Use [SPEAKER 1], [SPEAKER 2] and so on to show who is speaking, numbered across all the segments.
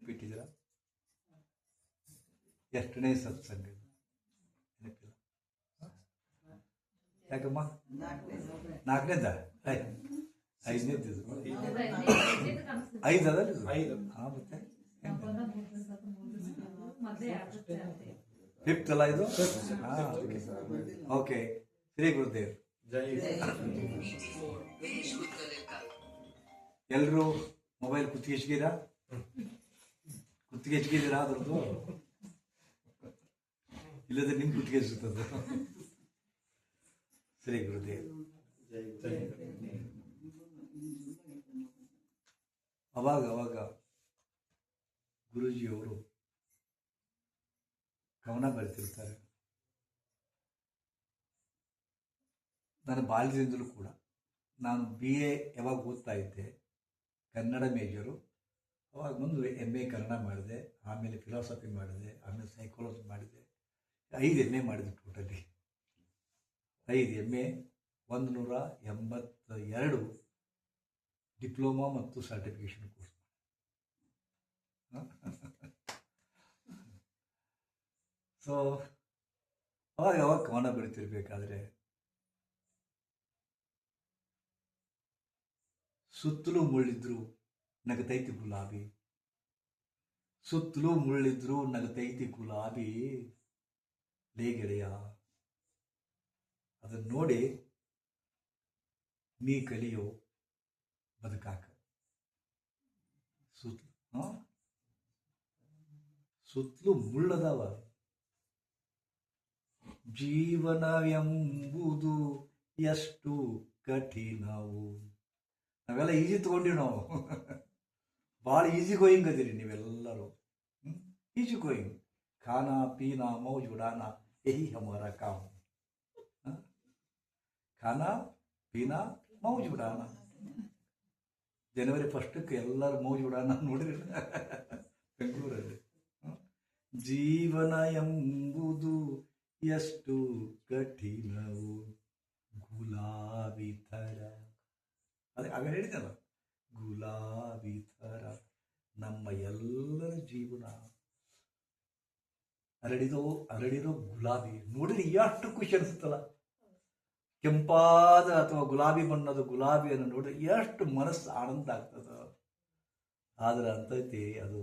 [SPEAKER 1] ನೆನಪಿಟ್ಟಿದ್ದೀರಾ? ಎಷ್ಟನೇ ಸತ್ಸಂಗ ನೆನಪಿಲ್ಲ? ಯಾಕಮ್ಮ? ನಾಲ್ಕನೇದ? ಐದನೇದ್ದು. ಐದಲ್ಲ? ಹಾಂ, ಮತ್ತೆ ಫಿಫ್ತ್ ಅಲ್ಲ ಇದು? ಹಾಂ, ಓಕೆ. ಶ್ರೀ ಗುರುದೇವ್. ಎಲ್ಲರೂ ಮೊಬೈಲ್ ಕುತ್ತಿಗೆ ಹಚ್ಚಿದ್ದೀರಾ? ಕುತ್ತಿಗೆ ಹಚ್ಚಿದ್ದೀರಾ ಅದ್ರದ್ದು? ಇಲ್ಲದ್ರೆ ನಿಮ್ ಕುತ್ತಿಗೆ ಹಚ್ಚುತ್ತದೆ. ಶ್ರೀ ಗುರುದೇವ್. ಅವಾಗ ಗುರೂಜಿಯವರು ಕವನ ಬರೆತಿರ್ತಾರೆ. ನನ್ನ ಬಾಲ್ಯದಿಂದಲೂ ಕೂಡ ನಾನು BA ಯಾವಾಗ ಓದ್ತಾ ಇದ್ದೆ, ಕನ್ನಡ ಮೇಜರು. ಅವಾಗ ಮುಂದೆ MA ಕನ್ನಡ ಮಾಡಿದೆ, ಆಮೇಲೆ ಫಿಲಾಸಫಿ ಮಾಡಿದೆ, ಆಮೇಲೆ ಸೈಕಾಲಜಿ ಮಾಡಿದೆ. 5 MA ಮಾಡಿದೆ. ಟೋಟಲಿ 5 MA, 182 ಡಿಪ್ಲೊಮಾ ಮತ್ತು ಸರ್ಟಿಫಿಕೇಶನ್ ಕೋರ್ಸ್. ಸೊ ಅವಾಗ ಕವನ ಬರೀತಿರ್ಬೇಕಾದ್ರೆ ಸುತ್ತಲೂ ಮುಳ್ಳಿದ್ರು ನಗತೈತಿ ಗುಲಾಬಿ, ಸುತ್ತಲೂ ಮುಳ್ಳಿದ್ರು ನಗತೈತಿ ಗುಲಾಬಿ, ಲೇ ಗೆಳೆಯ ಅದನ್ನ ನೋಡಿ ನೀ ಕಲಿಯೋ ಬದುಕಾಕ. ಸುತ್ತಲೂ ಮುಳ್ಳದವ, ಜೀವನವೆಂಬುದು ಎಷ್ಟು ಕಠಿಣವು. ನಾವೆಲ್ಲ ಈಜಿ ತಗೊಂಡಿವಿ, ನಾವು ಭಾಳ ಈಜಿ ಗೋಯಿಂಗ್ ಅದೀರಿ ನೀವೆಲ್ಲರೂ. Easy going. ಖಾನಾ ಪೀನಾ ಮೌಜ್ ಉಡಾನ ಯಹಿ ಹಮಾರ ಕಾಮ್. ಖಾನಾ ಪೀನಾ ಮೌಜ್ ಉಡಾನ. ಜನವರಿ 1ಕ್ಕೆ ಎಲ್ಲರೂ ಮೌಜ್ ಉಡಾನ ನೋಡಿರಿ ಬೆಂಗಳೂರಲ್ಲಿ. ಜೀವನ ಎಂಬುದು ಎಷ್ಟು ಕಠಿಣವು, ಗುಲಾಬಿ ಥರ. ಅದೇ ಆಗ ಹೇಳಿದಲ್ಲ, ಗುಲಾಬಿ ಥರ ನಮ್ಮ ಎಲ್ಲರ ಜೀವನ. ಅರಳಿರೋ ಗುಲಾಬಿ ನೋಡಿದ್ರೆ ಎಷ್ಟು ಖುಷಿ ಅನಿಸುತ್ತಲ್ಲ. ಕೆಂಪಾದ ಅಥವಾ ಗುಲಾಬಿ ಬಣ್ಣದ ಗುಲಾಬಿಯನ್ನು ನೋಡಿದ್ರೆ ಎಷ್ಟು ಮನಸ್ಸು ಆನಂದ ಆಗ್ತದ. ಆದ್ರೆ ಅಂತೈತಿ ಅದು,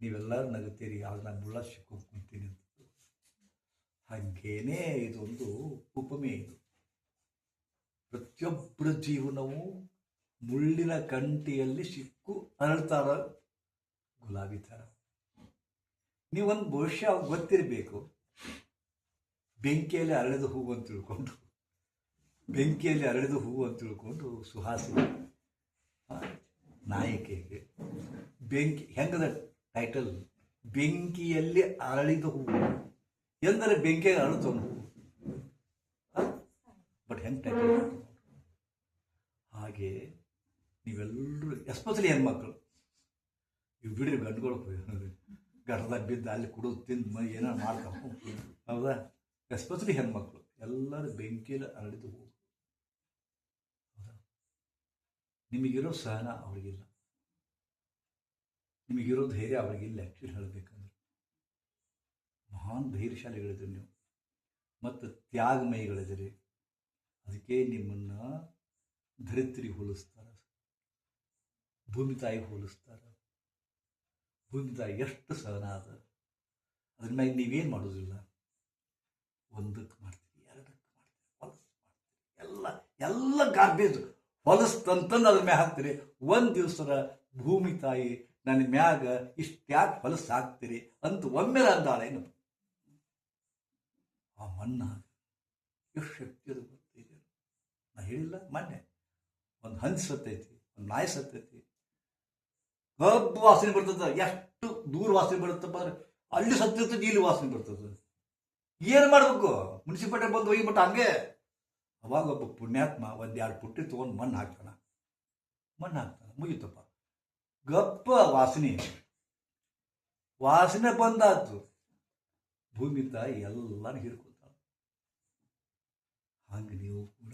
[SPEAKER 1] ನೀವೆಲ್ಲರೂ ನಗುತ್ತೀರಿ, ಆಗ ನಾನು ಮುಳ್ಳ ಸಿಕ್ಕೊಂಡು ಕುಂತೀನಿ ಅಂತ. ಹಾಗೇನೇ ಇದೊಂದು ಉಪಮೆ. ಇದು ಪ್ರತಿಯೊಬ್ಬರ ಜೀವನವು ಮುಳ್ಳಿನ ಕಂಟಿಯಲ್ಲಿ ಸಿಕ್ಕು ಅರಳ್ತಾರ ಗುಲಾಬಿ ಥರ. ನೀವೊಂದು ಬಹುಶಃ ಗೊತ್ತಿರಬೇಕು, ಬೆಂಕಿಯಲ್ಲಿ ಅರಳಿದ ಹೂವು ಅಂತ ತಿಳ್ಕೊಂಡು, ಬೆಂಕಿಯಲ್ಲಿ ಅರಳಿದ ಹೂವು ಅಂತ ತಿಳ್ಕೊಂಡು ಸುಹಾಸಿನಿ ನಾಯಕಿಗೆ ಬೆಂಕಿ ಹೆಂಗದ ಟೈಟಲ್, ಬೆಂಕಿಯಲ್ಲಿ ಅರಳಿದ ಹೂವು ಎಂದರೆ ಬೆಂಕಿಯಲ್ಲಿ ಅರಳಿದ ಹೂವು. ಬಟ್ ಹೆಂಗೆ ಟೈಟಲ್. ಹಾಗೆ ನೀವೆಲ್ಲರೂ ಎಸ್ಪೆಷಲಿ ಹೆಣ್ಮಕ್ಳು, ಇವು ಬಿಡ್ರಿ, ಗಂಡುಗಳು ಗರ್ದಾಗ ಬಿದ್ದು ಅಲ್ಲಿ ಕುಡಿದು ತಿಂದು ಏನೋ ಮಾಡ್ತಾವ, ಹೌದಾ? ಎಸ್ಪೆಷಲಿ ಹೆಣ್ಮಕ್ಳು ಎಲ್ಲರೂ ಬೆಂಕಿಯಲ್ಲಿ ಅರಳಿದ ಹೂವು. ಹೌದಾ? ನಿಮಗಿರೋ ಸಹನ ಅವ್ರಿಗಿಲ್ಲ, ನಿಮಗಿರೋ ಧೈರ್ಯ ಅವ್ರಿಗಿಲ್ಲ. ಆ್ಯಕ್ಚುಲಿ ಹೇಳಬೇಕಂದ್ರೆ ಮಹಾನ್ ಧೈರ್ಯಶಾಲಿಗಳಿದ್ರಿ ನೀವು, ಮತ್ತು ತ್ಯಾಗಮಯಿಗಳಿದ್ದೀರಿ. ಅದಕ್ಕೆ ನಿಮ್ಮನ್ನು ಧರಿತ್ರಿ ಹೋಲಿಸ್ತಾರೆ, ಭೂಮಿ ತಾಯಿ ಹೋಲಿಸ್ತಾರೆ. ಭೂಮಿ ತಾಯಿ ಎಷ್ಟು ಸಹನ ಅದ, ಅದ್ರ ಮ್ಯಾಗ ನೀವೇನು ಮಾಡೋದಿಲ್ಲ. ಒಂದಕ್ಕೆ ಮಾಡ್ತೀವಿ, ಎರಡಕ್ಕೆ ಮಾಡ್ತೀವಿ, ಹೊಲಸು ಮಾಡ್ತೀವಿ, ಎಲ್ಲ ಗಾರ್ಬೇಜ್ ಹೊಲಸ್ತಂತಂದು ಅದ್ರ ಮ್ಯಾಗ ಹಾಕ್ತೀರಿ. ಒಂದು ದಿವಸ ಭೂಮಿ ತಾಯಿ ನನ್ನ ಮ್ಯಾಗ ಇಷ್ಟ್ಯಾಕೆ ಹೊಲಸು ಹಾಕ್ತೀರಿ ಅಂತ ಒಮ್ಮೆ ಅಂದಾಳೇನು. ಆ ಮಣ್ಣಾಗ ಎಷ್ಟು ಶಕ್ತಿ ಅದು ಗೊತ್ತಿದೆ. ನಾ ಹೇಳಿಲ್ಲ ಮೊನ್ನೆ, ಒಂದು ಹಂದಿ ಸತ್ತೈತಿ, ಒಂದು ನಾಯಿ ಸತ್ತೈತಿ, ಕಬ್ಬು ವಾಸನೆ ಬರ್ತದ. ಎಷ್ಟು ದೂರ ವಾಸನೆ ಬರುತ್ತಪ್ಪ ಅಂದ್ರೆ ಅಲ್ಲಿ ಸತ್ತಿರ್ತದೆ, ಇಲ್ಲಿ ವಾಸನೆ ಬರ್ತದೆ. ಏನು ಮಾಡಬೇಕು? ಮುನ್ಸಿಪಾಲ್ಟಿ ಬಂದು ಒಯ್ಬಿಟ್ಟ ಹಂಗೆ. ಅವಾಗ ಒಬ್ಬ ಪುಣ್ಯಾತ್ಮ 1-2 ಪುಟ್ಟಿ ತೊಗೊಂಡು ಮಣ್ಣು ಹಾಕ್ತಾನೆ, ಮುಗಿತಪ್ಪ. ಗಪ್ಪ ವಾಸನೆ ಬಂದಾತು. ಭೂಮಿ ತಾಯಿ ಎಲ್ಲಾನು ಹಿಡ್ಕೊತಾಳ. ಹಂಗೆ ನೀವು ಕೂಡ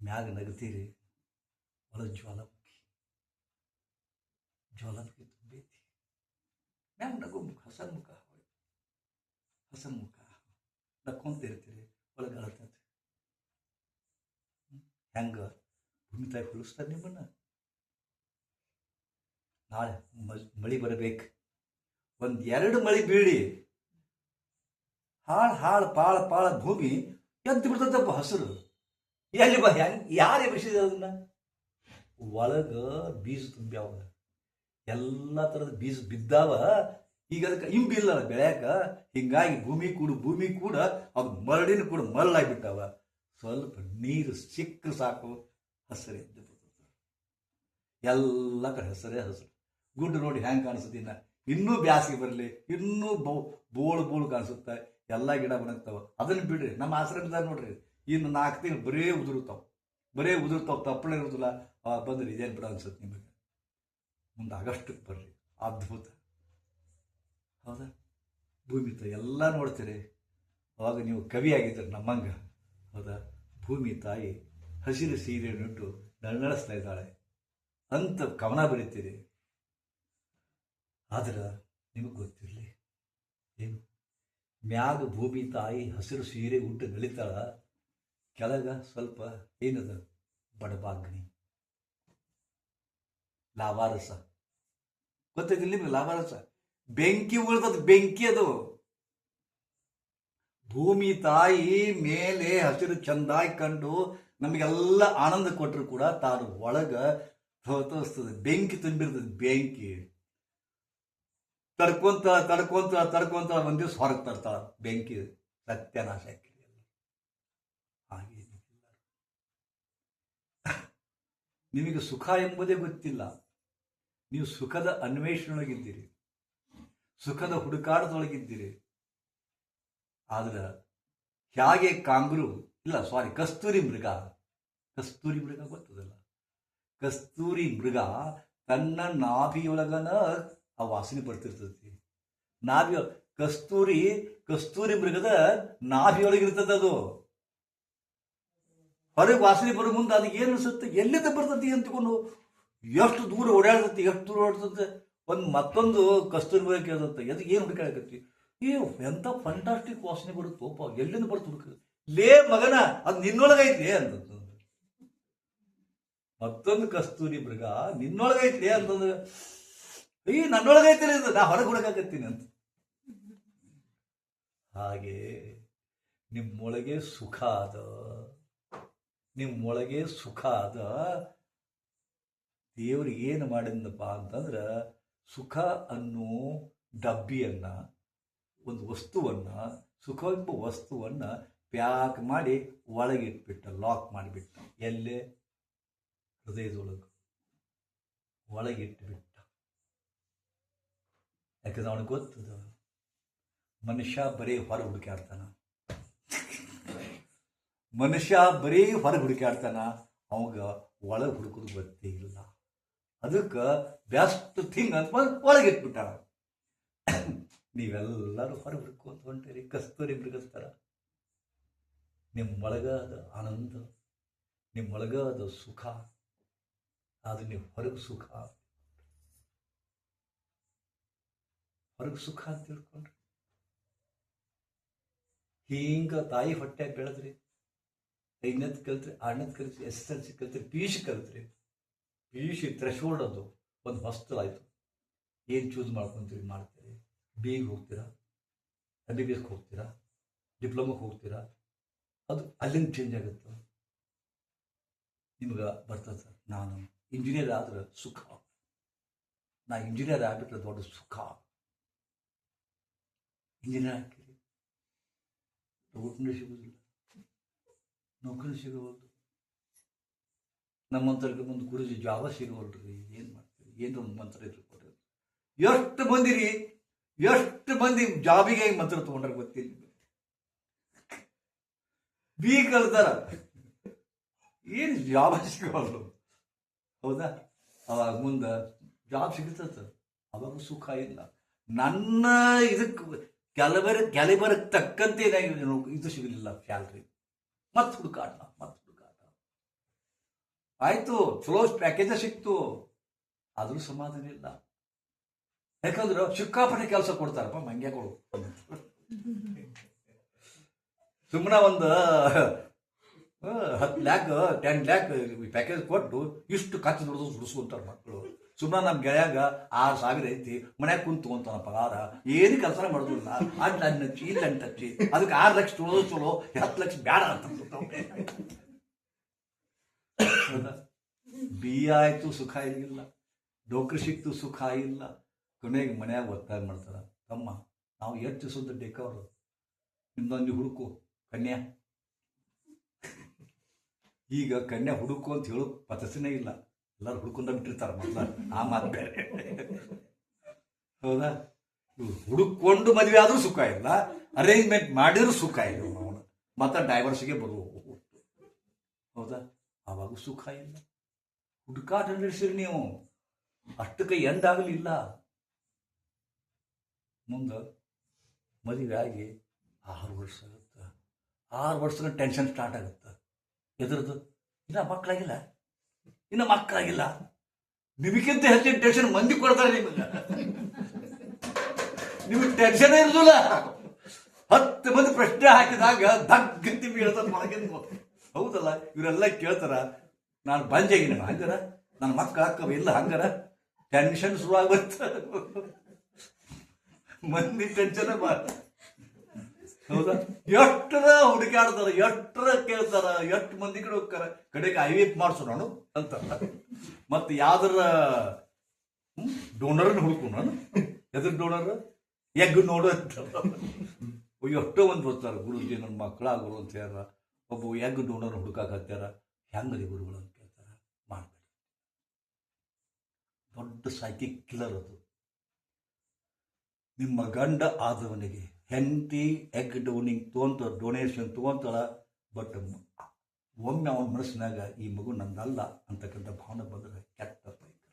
[SPEAKER 1] ಮ್ಯಾಗ ನಗತೀರಿ, ಒಳ ಜ್ವಾಲಾಮುಖಿ. ಜ್ವಾಲಾಮುಖಿ ತುಂಬೈತಿ. ಮ್ಯಾಗ ನಗು ಮುಖ, ಹಸನ್ ಮುಖ ನಕ್ಕೊಂತಿರ್ತೀರಿ, ಒಳಗೆ ಅಳತೈತಿ. ಹೆಂಗ ಭೂಮಿ ತಾಯಿ ಹೊಲಿಸ್ತಾರೆ ನಿಮ್ಮನ್ನ. ನಾಳೆ ಮಳಿ ಬರಬೇಕು, 1-2 ಮಳಿ ಬೀಳಿ ಹಾಳು ಪಾಳ ಭೂಮಿ ಎದ್ದು ಬಿಡ್ತದಪ್ಪ ಹಸಿರು. ಎಲ್ಲಿ ಯಾರು ಎಬ್ಬಿಸಿದ ಅದನ್ನ? ಒಳಗ ಬೀಜ ತುಂಬ್ಯಾವ, ಎಲ್ಲ ಥರದ ಬೀಜ ಬಿದ್ದಾವ. ಈಗ ಅದಕ್ಕೆ ಇಂಬಿಲ್ಲ ಬೆಳ್ಯಾಕ, ಹಿಂಗಾಗಿ ಭೂಮಿ ಕೂಡ ಅದು ಮರಳಿನ ಕೂಡ ಮರಳಾಗ್ಬಿಟ್ಟಾವ. ಸ್ವಲ್ಪ ನೀರು ಸಿಕ್ಕ ಸಾಕು, ಹಸಿರು ಎದ್ದು ಬಿಡ್ತದೆ. ಎಲ್ಲ ಕಡೆ ಹಸಿರೇ ಹಸಿರು. ಗುಡ್ಡು ನೋಡಿ ಹೆಂಗೆ ಕಾಣಿಸುತ್ತೆ. ಇನ್ನೂ ಬ್ಯಾಸಿಗೆ ಬರಲಿ, ಇನ್ನೂ ಬೋಳು ಕಾಣಿಸುತ್ತೆ. ಎಲ್ಲ ಗಿಡ ಬಣಗ್ತಾವ. ಅದನ್ನು ಬಿಡ್ರಿ, ನಮ್ಮ ಆಶ್ರಮದಾಗ ನೋಡ್ರಿ, ಇನ್ನು 4 ತಿಂಗಳು ಬರೇ ಉದುರ್ತಾವ, ತಪ್ಪಳೆ ಇರೋದಿಲ್ಲ. ಬಂದ್ರಿ ಇದೇನು ಬಿಡ ಅನ್ಸುತ್ತೆ ನಿಮಗೆ. ಮುಂದೆ ಆಗಸ್ಟಕ್ಕೆ ಬರ್ರಿ, ಅದ್ಭುತ. ಹೌದಾ? ಭೂಮಿ ತಾಯಿ ಎಲ್ಲ ನೋಡ್ತೀರಿ. ಅವಾಗ ನೀವು ಕವಿ ಆಗಿದ್ದೀರಿ ನಮ್ಮಂಗ. ಹೌದಾ? ಭೂಮಿ ತಾಯಿ ಹಸಿರು ಸೀರೆ ನೆಟ್ಟು ನಳನಳಿಸ್ತಾ ಇದ್ದಾಳೆ ಅಂತ ಕವನ ಬರೀತೀರಿ. ಆದ್ರೆ ನಿಮಗೆ ಗೊತ್ತಿರಲಿ, ಏನು ಮ್ಯಾಗ ಭೂಮಿ ತಾಯಿ ಹಸಿರು ಸೀರೆ ಉಟ್ಟು ನಳಿತಾಳ, ಕೆಳಗ ಸ್ವಲ್ಪ ಏನದ ಬಡಬಾಗ್ನಿ, ಲಾವಾರಸ. ಗೊತ್ತೈತಿಲ್ಲ ನಿಮ್ಗೆ? ಲಾವಾರಸ ಬೆಂಕಿ ಉಳಿದದು, ಬೆಂಕಿ ಅದು. ಭೂಮಿ ತಾಯಿ ಮೇಲೆ ಹಸಿರು ಚಂದಾಗಿ ಕಂಡು ನಮಗೆಲ್ಲ ಆನಂದ ಕೊಟ್ಟರು ಕೂಡ ತಾನು ಒಳಗ ತೋರಿಸ್ತದೆ, ಬೆಂಕಿ ತುಂಬಿರ್ತದೆ. ಬೆಂಕಿ ತಡ್ಕೊಂತ ಒಂದ್ ದಿವ್ಸ ಹೊರಗೆ ತರ್ತಾಳ ಬೆಂಕಿ, ಸತ್ಯನಾಶ ಹಾಕಿ. ಹಾಗೆ ನಿಮಗೆ ಸುಖ ಎಂಬುದೇ ಗೊತ್ತಿಲ್ಲ. ನೀವು ಸುಖದ ಅನ್ವೇಷಣೆಯೊಳಗಿದ್ದೀರಿ, ಸುಖದ ಹುಡುಕಾಟದೊಳಗಿದ್ದೀರಿ. ಆದ್ರೆ ಹೇಗೆ ಕಸ್ತೂರಿ ಮೃಗ ಗೊತ್ತದಲ್ಲ, ಕಸ್ತೂರಿ ಮೃಗ ತನ್ನ ನಾಭಿಯೊಳಗನ ಆ ವಾಸನೆ ಬರ್ತಿರ್ತೈತಿ. ಕಸ್ತೂರಿ ಮೃಗದ ನಾಭಿಯೊಳಗಿರ್ತದ. ಅದು ಹೊರಗೆ ವಾಸನೆ ಬರೋ ಮುಂದೆ ಅದಕ್ಕೆ ಏನು ಅನಿಸುತ್ತೆ? ಎಲ್ಲಿಂದ ಬರ್ತತಿ ಅಂತಕೊಂಡು ಎಷ್ಟು ದೂರ ಓಡಾಡ್ತತಿ. ಮತ್ತೊಂದು ಕಸ್ತೂರಿ ಮೃಗ ಕೇಳ್ತಂತೆ, ಅದಕ್ಕೆ ಏನು ಹುಡುಕಾಡಕತ್ತಿ? ಎಂತ ಫಂಟಾಸ್ಟಿಕ್ ವಾಸನೆ ಬರುತ್ತೋಪ, ಎಲ್ಲಿಂದ ಬರ್ತು ಹುಡುಕ? ಲೇ ಮಗನ, ಅದು ನಿನ್ನೊಳಗೈತಿ ಅಂತಂದ. ಮತ್ತೊಂದು ಕಸ್ತೂರಿ ಮೃಗ ನಿನ್ನೊಳಗೈತಿ ಅಂತಂದ್ರೆ, ನನ್ನೊಳಗೈತಿ, ನಾ ಹೊರಗೆ ಹುಡುಕಾಕತ್ತೀನಿ ಅಂತ. ಹಾಗೆ ನಿಮ್ಮೊಳಗೆ ಸುಖ ಅದ. ದೇವ್ರು ಏನು ಮಾಡಿದ್ನಪ್ಪ ಅಂತಂದ್ರೆ, ಸುಖ ಅನ್ನೋ ಡಬ್ಬಿಯನ್ನ, ಒಂದು ವಸ್ತುವನ್ನ, ಸುಖ ಎಂಬ ವಸ್ತುವನ್ನ ಪ್ಯಾಕ್ ಮಾಡಿ ಒಳಗಿಟ್ಬಿಟ್ಟ, ಲಾಕ್ ಮಾಡಿಬಿಟ್ಟ. ಎಲ್ಲೇ? ಹೃದಯದೊಳಗೆ ಒಳಗಿಟ್ಬಿಟ್ಟ. ಯಾಕಂದ್ರೆ ಅವನಿಗೆ ಗೊತ್ತದ, ಮನುಷ್ಯ ಬರೀ ಹೊರಗೆ ಹುಡುಕಾಡ್ತಾನ. ಅವಾಗ ಒಳಗೆ ಹುಡುಕೋದು ಗೊತ್ತೇ ಇಲ್ಲ. ಅದಕ್ಕೆ ಬೆಸ್ಟ್ ಥಿಂಗ್ ಅಂತ ಒಳಗಿಟ್ಬಿಟ್ಟ. ನೀವೆಲ್ಲರೂ ಹೊರಗೆ ಹುಡುಕೋತ ಹೊಂಟಿರಿ ಕಸ್ತೂರಿ ಮೃಗಸ್ತರ. ನಿಮ್ಮೊಳಗಾದ ಆನಂದ, ನಿಮ್ಮೊಳಗಾದ ಸುಖ, ಅದು ನೀವು ಹೊರಗೆ ಸುಖ ಅಂತ ತಿಳ್ಕೊಂಡ್ರಿ. ಹಿಂಗ ತಾಯಿ ಹೊಟ್ಟೆ ಬೆಳೆದ್ರಿ, 5ನೇದು ಕಲ್ತ್ರಿ, 6ನೇದು ಕಲ್ತ್ರಿ, SSLC ಕಲ್ತ್ರಿ, PUC ಕಲ್ತ್ರಿ. PUC ಥ್ರೆಶೋಲ್ಡ್ ಅದು ಒಂದು ಹಾಸ್ಟೆಲ್ ಆಯ್ತು. ಏನು ಚೂಸ್ ಮಾಡ್ತೀರಿ? BE ಹೋಗ್ತೀರಾ, MBBS ಹೋಗ್ತೀರಾ, ಡಿಪ್ಲೊಮಕ್ಕೆ ಹೋಗ್ತೀರಾ? ಅದು ಅಲ್ಲಿಂದ ಚೇಂಜ್ ಆಗುತ್ತೆ. ನಿಮ್ಗೆ ಬರ್ತದೆ, ಸರ್ ನಾನು ಇಂಜಿನಿಯರ್ ಆದ್ರೆ ಸುಖ, ನಾ ಇಂಜಿನಿಯರ್ ಆಗ್ಬಿಟ್ರೆ ದೊಡ್ಡ ಸುಖ. ಇಂಜಿನಿಯರ್ ಹಾಕಿರಿ, ಊಟನೇ ಸಿಗೋದಿಲ್ಲ, ನೌಕರಿ ಸಿಗೋದು. ನಮ್ಮಂತರಿಗೆ ಮುಂದೆ ಗುರುಜಿ ಜಾಬ ಸಿಗೋಲ್ರಿ. ಏನು ಮಾಡ್ತೀವಿ? ಏನು ಒಂದು ಮಂತ್ರ ಇಟ್ಕೊಡ್ರಿ. ಎಷ್ಟು ಮಂದಿ ಜಾಬಿಗೆ ಮಂತ್ರ ತಗೊಂಡ್ರೆ ಗೊತ್ತಿಲ್ಲ. BE ಕಲ್ತಾರ, ಏನು ಜಾಬ ಸಿಗೋಲ್ರು. ಹೌದಾ? ಅವಾಗ ಮುಂದೆ ಜಾಬ್ ಸಿಗುತ್ತ, ಅವಾಗ ಸುಖ ಇಲ್ಲ. ನನ್ನ ಇದಕ್ಕೆ ಕ್ಯಾಲಿಬರ್ಗೆ ತಕ್ಕಂತೆ ಇದು ಸಿಗಲಿಲ್ಲ ಸ್ಯಾಲ್ರಿ. ಮತ್ತೆ ಹುಡುಕಾಟ. ಆಯ್ತು, ಚಲೋ ಪ್ಯಾಕೇಜ ಸಿಕ್ತು, ಆದರೂ ಸಮಾಧಾನ ಇಲ್ಲ. ಯಾಕಂದ್ರೆ ಸಿಕ್ಕಾಪಟ್ಟೆ ಕೆಲಸ ಕೊಡ್ತಾರಪ್ಪ ಮಂಗ್ಯಗಳು. ಸುಮ್ಮನೆ ಒಂದು 10 ಲ್ಯಾಕ್ 10 ಲ್ಯಾಕ್ ಪ್ಯಾಕೇಜ್ ಕೊಟ್ಟು ಇಷ್ಟು ಖರ್ಚು ದುಡಿಸ್ಕೊಂತಾರೆ ಮಕ್ಕಳು. ಸುಮ್ಮನೆ ನಮ್ಮ ಗೆಳೆಯಾಗ 6,000 ಐತಿ, ಮನ್ಯಾಗ ಕುಂತು ತಗೊಂತಾನ ಪಗಾರ, ಏನು ಕೆಲಸ ಮಾಡೋದಿಲ್ಲ. ಅಲ್ಲಿ ಹಚ್ಚಿ ಇಲ್ಲಿ ಹಚ್ಚಿ ಅದಕ್ಕೆ 6 ಲಕ್ಷ ತೊಳೋದು ಚಲೋ, 10 ಲಕ್ಷ ಬೇಡ ಅಂತ. BA ಆಯ್ತು ಸುಖ ಇಲ್ಲ, ನೌಕರಿ ಸಿಕ್ತು ಸುಖ ಇಲ್ಲ. ಕೊನೆಗೆ ಮನ್ಯಾಗ ಒತ್ತಾಯ ಮಾಡ್ತಾರ, ತಮ್ಮ ನಾವು ಎಷ್ಟು ಸುದ್ದ ಬೇಕಾದ್ರು ನಿಮ್ದೊಂದು ಹುಡುಕು ಕನ್ಯಾ. ಈಗ ಕನ್ಯಾ ಹುಡುಕು ಅಂತ ಹೇಳೋ ಪದ್ಧತಿನೇ ಇಲ್ಲ, ಎಲ್ಲರೂ ಹುಡ್ಕೊಂಡ ಬಿಟ್ಟಿರ್ತಾರ. ಮೊದಲ ಆ ಮಾತು ಬೇರೆ. ಹೌದಾ? ಹುಡುಕೊಂಡು ಮದುವೆ ಆದ್ರೂ ಸುಖ ಇಲ್ಲ, ಅರೇಂಜ್ಮೆಂಟ್ ಮಾಡಿದ್ರು ಸುಖ ಇಲ್ಲ. ಅವನು ಮತ್ತೆ ಡೈವರ್ಸ್ಗೆ ಬರುವ. ಹೌದಾ? ಆವಾಗ ಸುಖ ಇಲ್ಲ. ಹುಡುಕಾಟ ನಡೆಸಿರಿ ನೀವು, ಅಷ್ಟಕ್ಕೆ ಎಂದಾಗಲಿಲ್ಲ. ಮುಂದೆ ಮದುವೆ ಆಗಿ 6 ವರ್ಷ ಆಗುತ್ತೆ. 6 ವರ್ಷದ ಟೆನ್ಷನ್ ಸ್ಟಾರ್ಟ್ ಆಗುತ್ತೆ. ಎದ್ರದ್ದು ಇನ್ನ ಮಕ್ಕಳಾಗಿಲ್ಲ, ನಿಮಗಿಂತ ಹೆಚ್ಚಿನ ಟೆನ್ಷನ್ ಮಂದಿ ಕೊಡ್ತಾರೆ ನಿಮಗೆ. ನಿಮಗೆ ಟೆನ್ಷನ್ ಇರೋದಿಲ್ಲ. 10 ಮಂದಿ ಪ್ರಶ್ನೆ ಹಾಕಿದಾಗ ದಗ್ಗಂತಿ ಬೀಳ್ತದ ಒಳಗಿಂದ. ಹೌದಲ್ಲ? ಇವರೆಲ್ಲ ಕೇಳ್ತಾರ, ನಾನು ಬಂಜಾಗಿನ ಹಂಗಾರ, ನನ್ನ ಮಕ್ಕಳು ಹಾಕವ ಇಲ್ಲ ಹಂಗಾರ, ಟೆನ್ಷನ್ ಶುರುವಾಗುತ್ತೆ. ಮಂದಿ ಟೆನ್ಷನ್ ಮಾಡ. ಹೌದಾ? ಎಷ್ಟರ ಹುಡುಕಾಡ್ತಾರ, ಎಷ್ಟರ ಕೇಳ್ತಾರ, ಎಷ್ಟು ಮಂದಿ ಕಡೆ ಹೋಗ್ತಾರ. ಕಡೆಗೆ IVF ಮಾಡಿಸು ನಾನು ಅಂತ. ಮತ್ತೆ ಯಾವ್ದಾರ ಡೋನರ್ನ ಹುಡುಕು ನಾನು. ಎದ್ರ ಡೋನರ್? ಎಗ್ ನೋಡು ಅಂತ. ಎಷ್ಟೋ ಒಂದು ಬರ್ತಾರೆ, ಗುರುಜಿ ನನ್ನ ಮಕ್ಕಳಾಗೋರು ಅಂತ ಹೇಳ್ಯಾರ, ಒಬ್ಬ ಎಗ್ ಡೋನರ್ ಹುಡುಕಾಕತ್ಯಾರ. ಹೆಂಗದಿ ಗುರುಗಳು ಅಂತ ಕೇಳ್ತಾರ. ಮಾಡ್ಬೇಡಿ, ದೊಡ್ಡ ಸೈಕಿಕ್ ಕಿಲ್ಲರ್ ಅದು. ನಿಮ್ಮ ಗಂಡ ಆದವನಿಗೆ ಹೆಂಡತಿ ಎಗ್ ಡೊನೇಷನ್ ತೊಗೊಂತಾಳ, ಬಟ್ ಒಮ್ಮೆ ಅವನ ಮನಸ್ಸಿನಾಗ ಈ ಮಗು ನಂದಲ್ಲ ಅಂತಕ್ಕಂಥ ಭಾವನೆ ಬಂದರೆ ಕೆಟ್ಟ ಪೈಕ,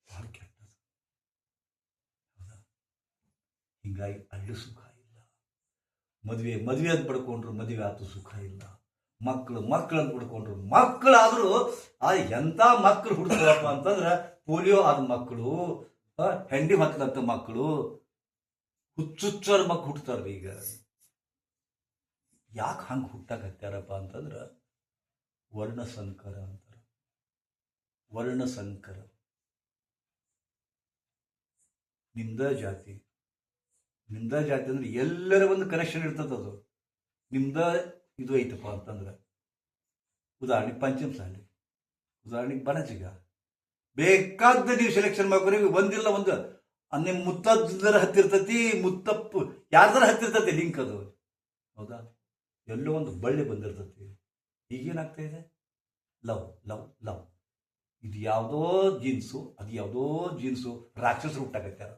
[SPEAKER 1] ಭಾಳ ಕೆಟ್ಟದು. ಹೌದಾ? ಹಿಂಗಾಗಿ ಅಲ್ಲಿ ಸುಖ ಇಲ್ಲ. ಮದುವೆ ಅಂತ ಪಡ್ಕೊಂಡ್ರು ಮದುವೆ ಆತು ಸುಖ ಇಲ್ಲ. ಮಕ್ಕಳು ಅಂತ ಪಡ್ಕೊಂಡ್ರು ಮಕ್ಕಳಾದರೂ ಎಂಥ ಮಕ್ಕಳು ಹುಡ್ತಾರಪ್ಪ ಅಂತಂದ್ರೆ, ಪೋಲಿಯೋ ಆದ ಮಕ್ಕಳು, ಹೆಂಡಿ ಮಕ್ಕಳಂತ ಮಕ್ಕಳು, ಹುಚ್ಚುಚ್ಚರ ಮಕ್ಕಳು ಹುಟ್ಟತಾರ್ರಿ. ಈಗ ಯಾಕೆ ಹಂಗೆ ಹುಟ್ಟಾಕತ್ಯಾರಪ್ಪ ಅಂತಂದ್ರೆ ವರ್ಣಸಂಕರ ಅಂತಾರೆ. ವರ್ಣಸಂಕರ. ನಿಮ್ದ ಜಾತಿ ಅಂದ್ರೆ ಎಲ್ಲರ ಒಂದು ಕನೆಕ್ಷನ್ ಇರ್ತದ. ಅದು ನಿಮ್ದ ಇದು ಐತಪ್ಪ ಅಂತಂದ್ರೆ, ಉದಾಹರಣೆಗೆ ಪಂಚಮಸಾಲಿ, ಉದಾಹರಣೆಗೆ ಬಣಜಿಗ, ಬೇಕಾದ ನೀವು ಸೆಲೆಕ್ಷನ್ ಮಾಡ್ಕೊರಿ. ಒಂದಿಲ್ಲ ಒಂದು ನಿಮ್ಮ ಮುತ್ತಜ್ಜರ ಹತ್ತಿರ್ತತಿ, ಮುತ್ತಪ್ಪು ಯಾರ್ದಾರ ಹತ್ತಿರ್ತತಿ ಲಿಂಕ್ ಅದು. ಹೌದಾ? ಎಲ್ಲೋ ಒಂದು ಬಳ್ಳಿ ಬಂದಿರ್ತತಿ. ಈಗೇನಾಗ್ತಾ ಇದೆ? Love love love. ಇದು ಯಾವುದೋ ಜೀನ್ಸು, ಅದು ಯಾವುದೋ ಜೀನ್ಸು. ರಾಕ್ಷಸರು ಹುಟ್ಟಾಕತ್ಯಾರ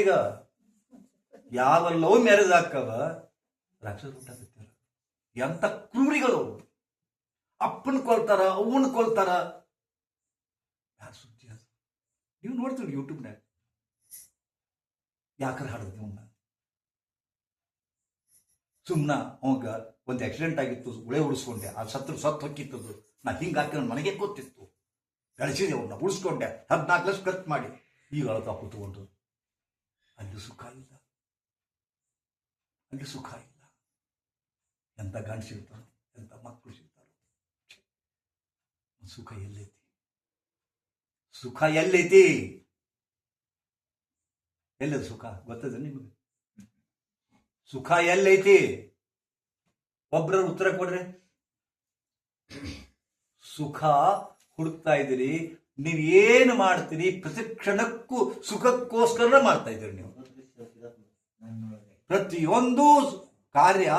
[SPEAKER 1] ಈಗ. ಯಾವ ಲವ್ ಮ್ಯಾರೇಜ್ ಹಾಕವ ರಾಕ್ಷಸರು ಹುಟ್ಟಾಕತ್ಯಾರ. ಎಂತ ಕ್ರೂರಿಗಳು. ಅಪ್ಪನ ಕೊಲ್ತಾರ, ಅವನ್ನ ಕೊಲ್ತಾರ. ಯಾರು ಸುದ್ದಿ ಅದು? ನೀವು ನೋಡ್ತೀರಿ ಯೂಟ್ಯೂಬ್ನಾಗ. ಯಾಕಂದ್ರೆ ಹಾಡಿದ್ವಿ ಅವನ್ನ. ಸುಮ್ಮನ ಅವಾಗ ಒಂದು ಆಕ್ಸಿಡೆಂಟ್ ಆಗಿತ್ತು, ಉಳೆ ಉಳಿಸ್ಕೊಂಡೆ, ಆ ಸತ್ತು ಹೊಕ್ಕಿತ್ತದು. ನಾ ಹಿಂಗೆ ಹಾಕಿ ನನಗೆ ಗೊತ್ತಿತ್ತು, ಬೆಳೆಸಿದೆ ಅವ್ರನ್ನ, ಉಳಿಸ್ಕೊಂಡೆ, 14 ಲಕ್ಷ ಖರ್ಚು ಮಾಡಿ. ಈಗ ಅಳತಾ ಕೂತ್ಕೊಂಡು ಅಲ್ಲಿ ಸುಖ ಇಲ್ಲ. ಎಂಥ ಗಂಡು ಸಿಗ್ತಾರೋ, ಎಂಥ ಮಕ್ಕಳು ಸಿಗ್ತಾರೋ. ಸುಖ ಎಲ್ಲೈತಿ? ಎಲ್ಲದ ಸುಖ ಗೊತ್ತದ ನಿಮಗೆ? ಸುಖ ಎಲ್ಲೈತಿ? ಒಬ್ರ ಉತ್ತರ ಕೊಡ್ರಿ. ಸುಖ ಹುಡುಕ್ತಾ ಇದ್ದೀರಿ, ನೀವು ಏನು ಮಾಡ್ತೀರಿ? ಪ್ರತಿ ಕ್ಷಣಕ್ಕೂ ಸುಖಕ್ಕೋಸ್ಕರ ಮಾಡ್ತಾ ಇದ್ದೀರಿ ನೀವು. ಪ್ರತಿಯೊಂದು ಕಾರ್ಯ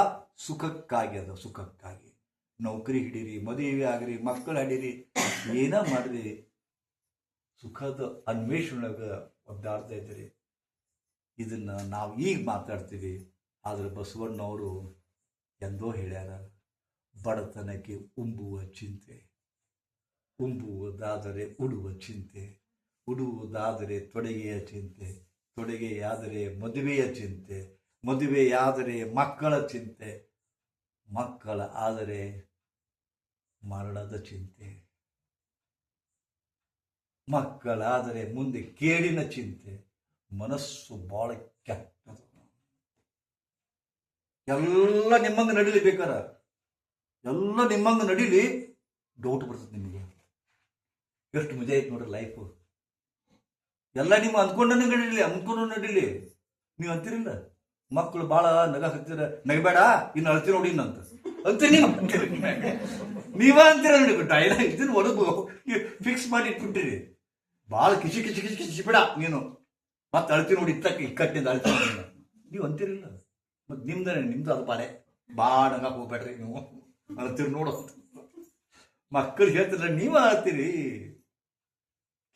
[SPEAKER 1] ಸುಖಕ್ಕಾಗಿ ಅದ. ಸುಖಕ್ಕಾಗಿ ನೌಕರಿ ಹಿಡೀರಿ, ಮದುವೆ ಆಗ್ರಿ, ಮಕ್ಕಳು ಹಿಡೀರಿ, ಏನ ಮಾಡ್ರಿ, ಸುಖದ ಅನ್ವೇಷಣೆಗ ಒದ್ದಾಡ್ತಾ ಇದ್ದೀರಿ. ಇದನ್ನ ನಾವು ಈಗ ಮಾತಾಡ್ತೀವಿ, ಆದರೆ ಬಸವಣ್ಣವರು ಎಂದೋ ಹೇಳ್ಯಾರ, ಬಡತನಕ್ಕೆ ಉಂಬುವ ಚಿಂತೆ, ಉಂಬುವುದಾದರೆ ಉಡುವ ಚಿಂತೆ, ಉಡುವುದಾದರೆ ತೊಡೆಗೆಯ ಚಿಂತೆ, ತೊಡೆಗೆಯಾದರೆ ಮದುವೆಯ ಚಿಂತೆ, ಮದುವೆಯಾದರೆ ಮಕ್ಕಳ ಚಿಂತೆ, ಮಕ್ಕಳ ಆದರೆ ಮರಣದ ಚಿಂತೆ. ಮಕ್ಕಳಾದರೆ ಮುಂದೆ ಕೇಡಿನ ಚಿಂತೆ, ಮನಸ್ಸು ಬಹಳ ಕೆಟ್ಟದು. ಎಲ್ಲ ನಿಮ್ಮಂಗ ನಡೀಲಿ ಬೇಕಾರ, ಎಲ್ಲ ನಿಮ್ಮಂಗ ನಡೀಲಿ, ಡೌಟ್ ಬರ್ತದೆ ನಿಮಗೆ. ಎಷ್ಟು ಮಜಾ ಐತೆ ನೋಡ್ರಿ ಲೈಫು. ಎಲ್ಲ ನಿಮ್ಮ ಅಂದ್ಕೊಂಡಂಗೆ ನಡೀಲಿ. ನೀವು ಅಂತೀರಿಲ್ಲ, ಮಕ್ಕಳು ಭಾಳ ನಗ ಹತ್ತಿರ ನಗಬೇಡ, ಇನ್ನು ಅಳ್ತೀರ ನೋಡಿ ಅಂತ ಅಂತೀರಿ. ನೀವ ಅಂತೀರ ನೋಡಿ, ಡೈಲಾಗ್ ಇದನ್ನು ಒಳಗು ಫಿಕ್ಸ್ ಮಾಡಿ ಇಟ್ಬಿಟ್ಟಿರಿ. ಭಾಳ ಕಿಸಿ ಕಿಸಿ ಕಿಸಿ ಕಿಸಿ ಬಿಡ ನೀನು, ಮತ್ತೆ ಅಳ್ತೀವಿ ನೋಡಿ ಇತ್ತಕ್ಕೆ ಇಕ್ಕಟ್ಟಿಂದ ಅಳ್ತೀವಿ ನೀವು ಅಂತೀರಿಲ್ಲ. ಮತ್ತು ನಿಮ್ದು ಅದು ಬಾಳೆ ಭಾಳ ನಗಕ್ಕೆ ಹೋಗ್ಬೇಡ್ರಿ, ನೀವು ಅಳ್ತೀರಿ ನೋಡು. ಮಕ್ಕಳು ಹೇಳ್ತಿದ್ರೆ ನೀವ ಅಳ್ತೀರಿ.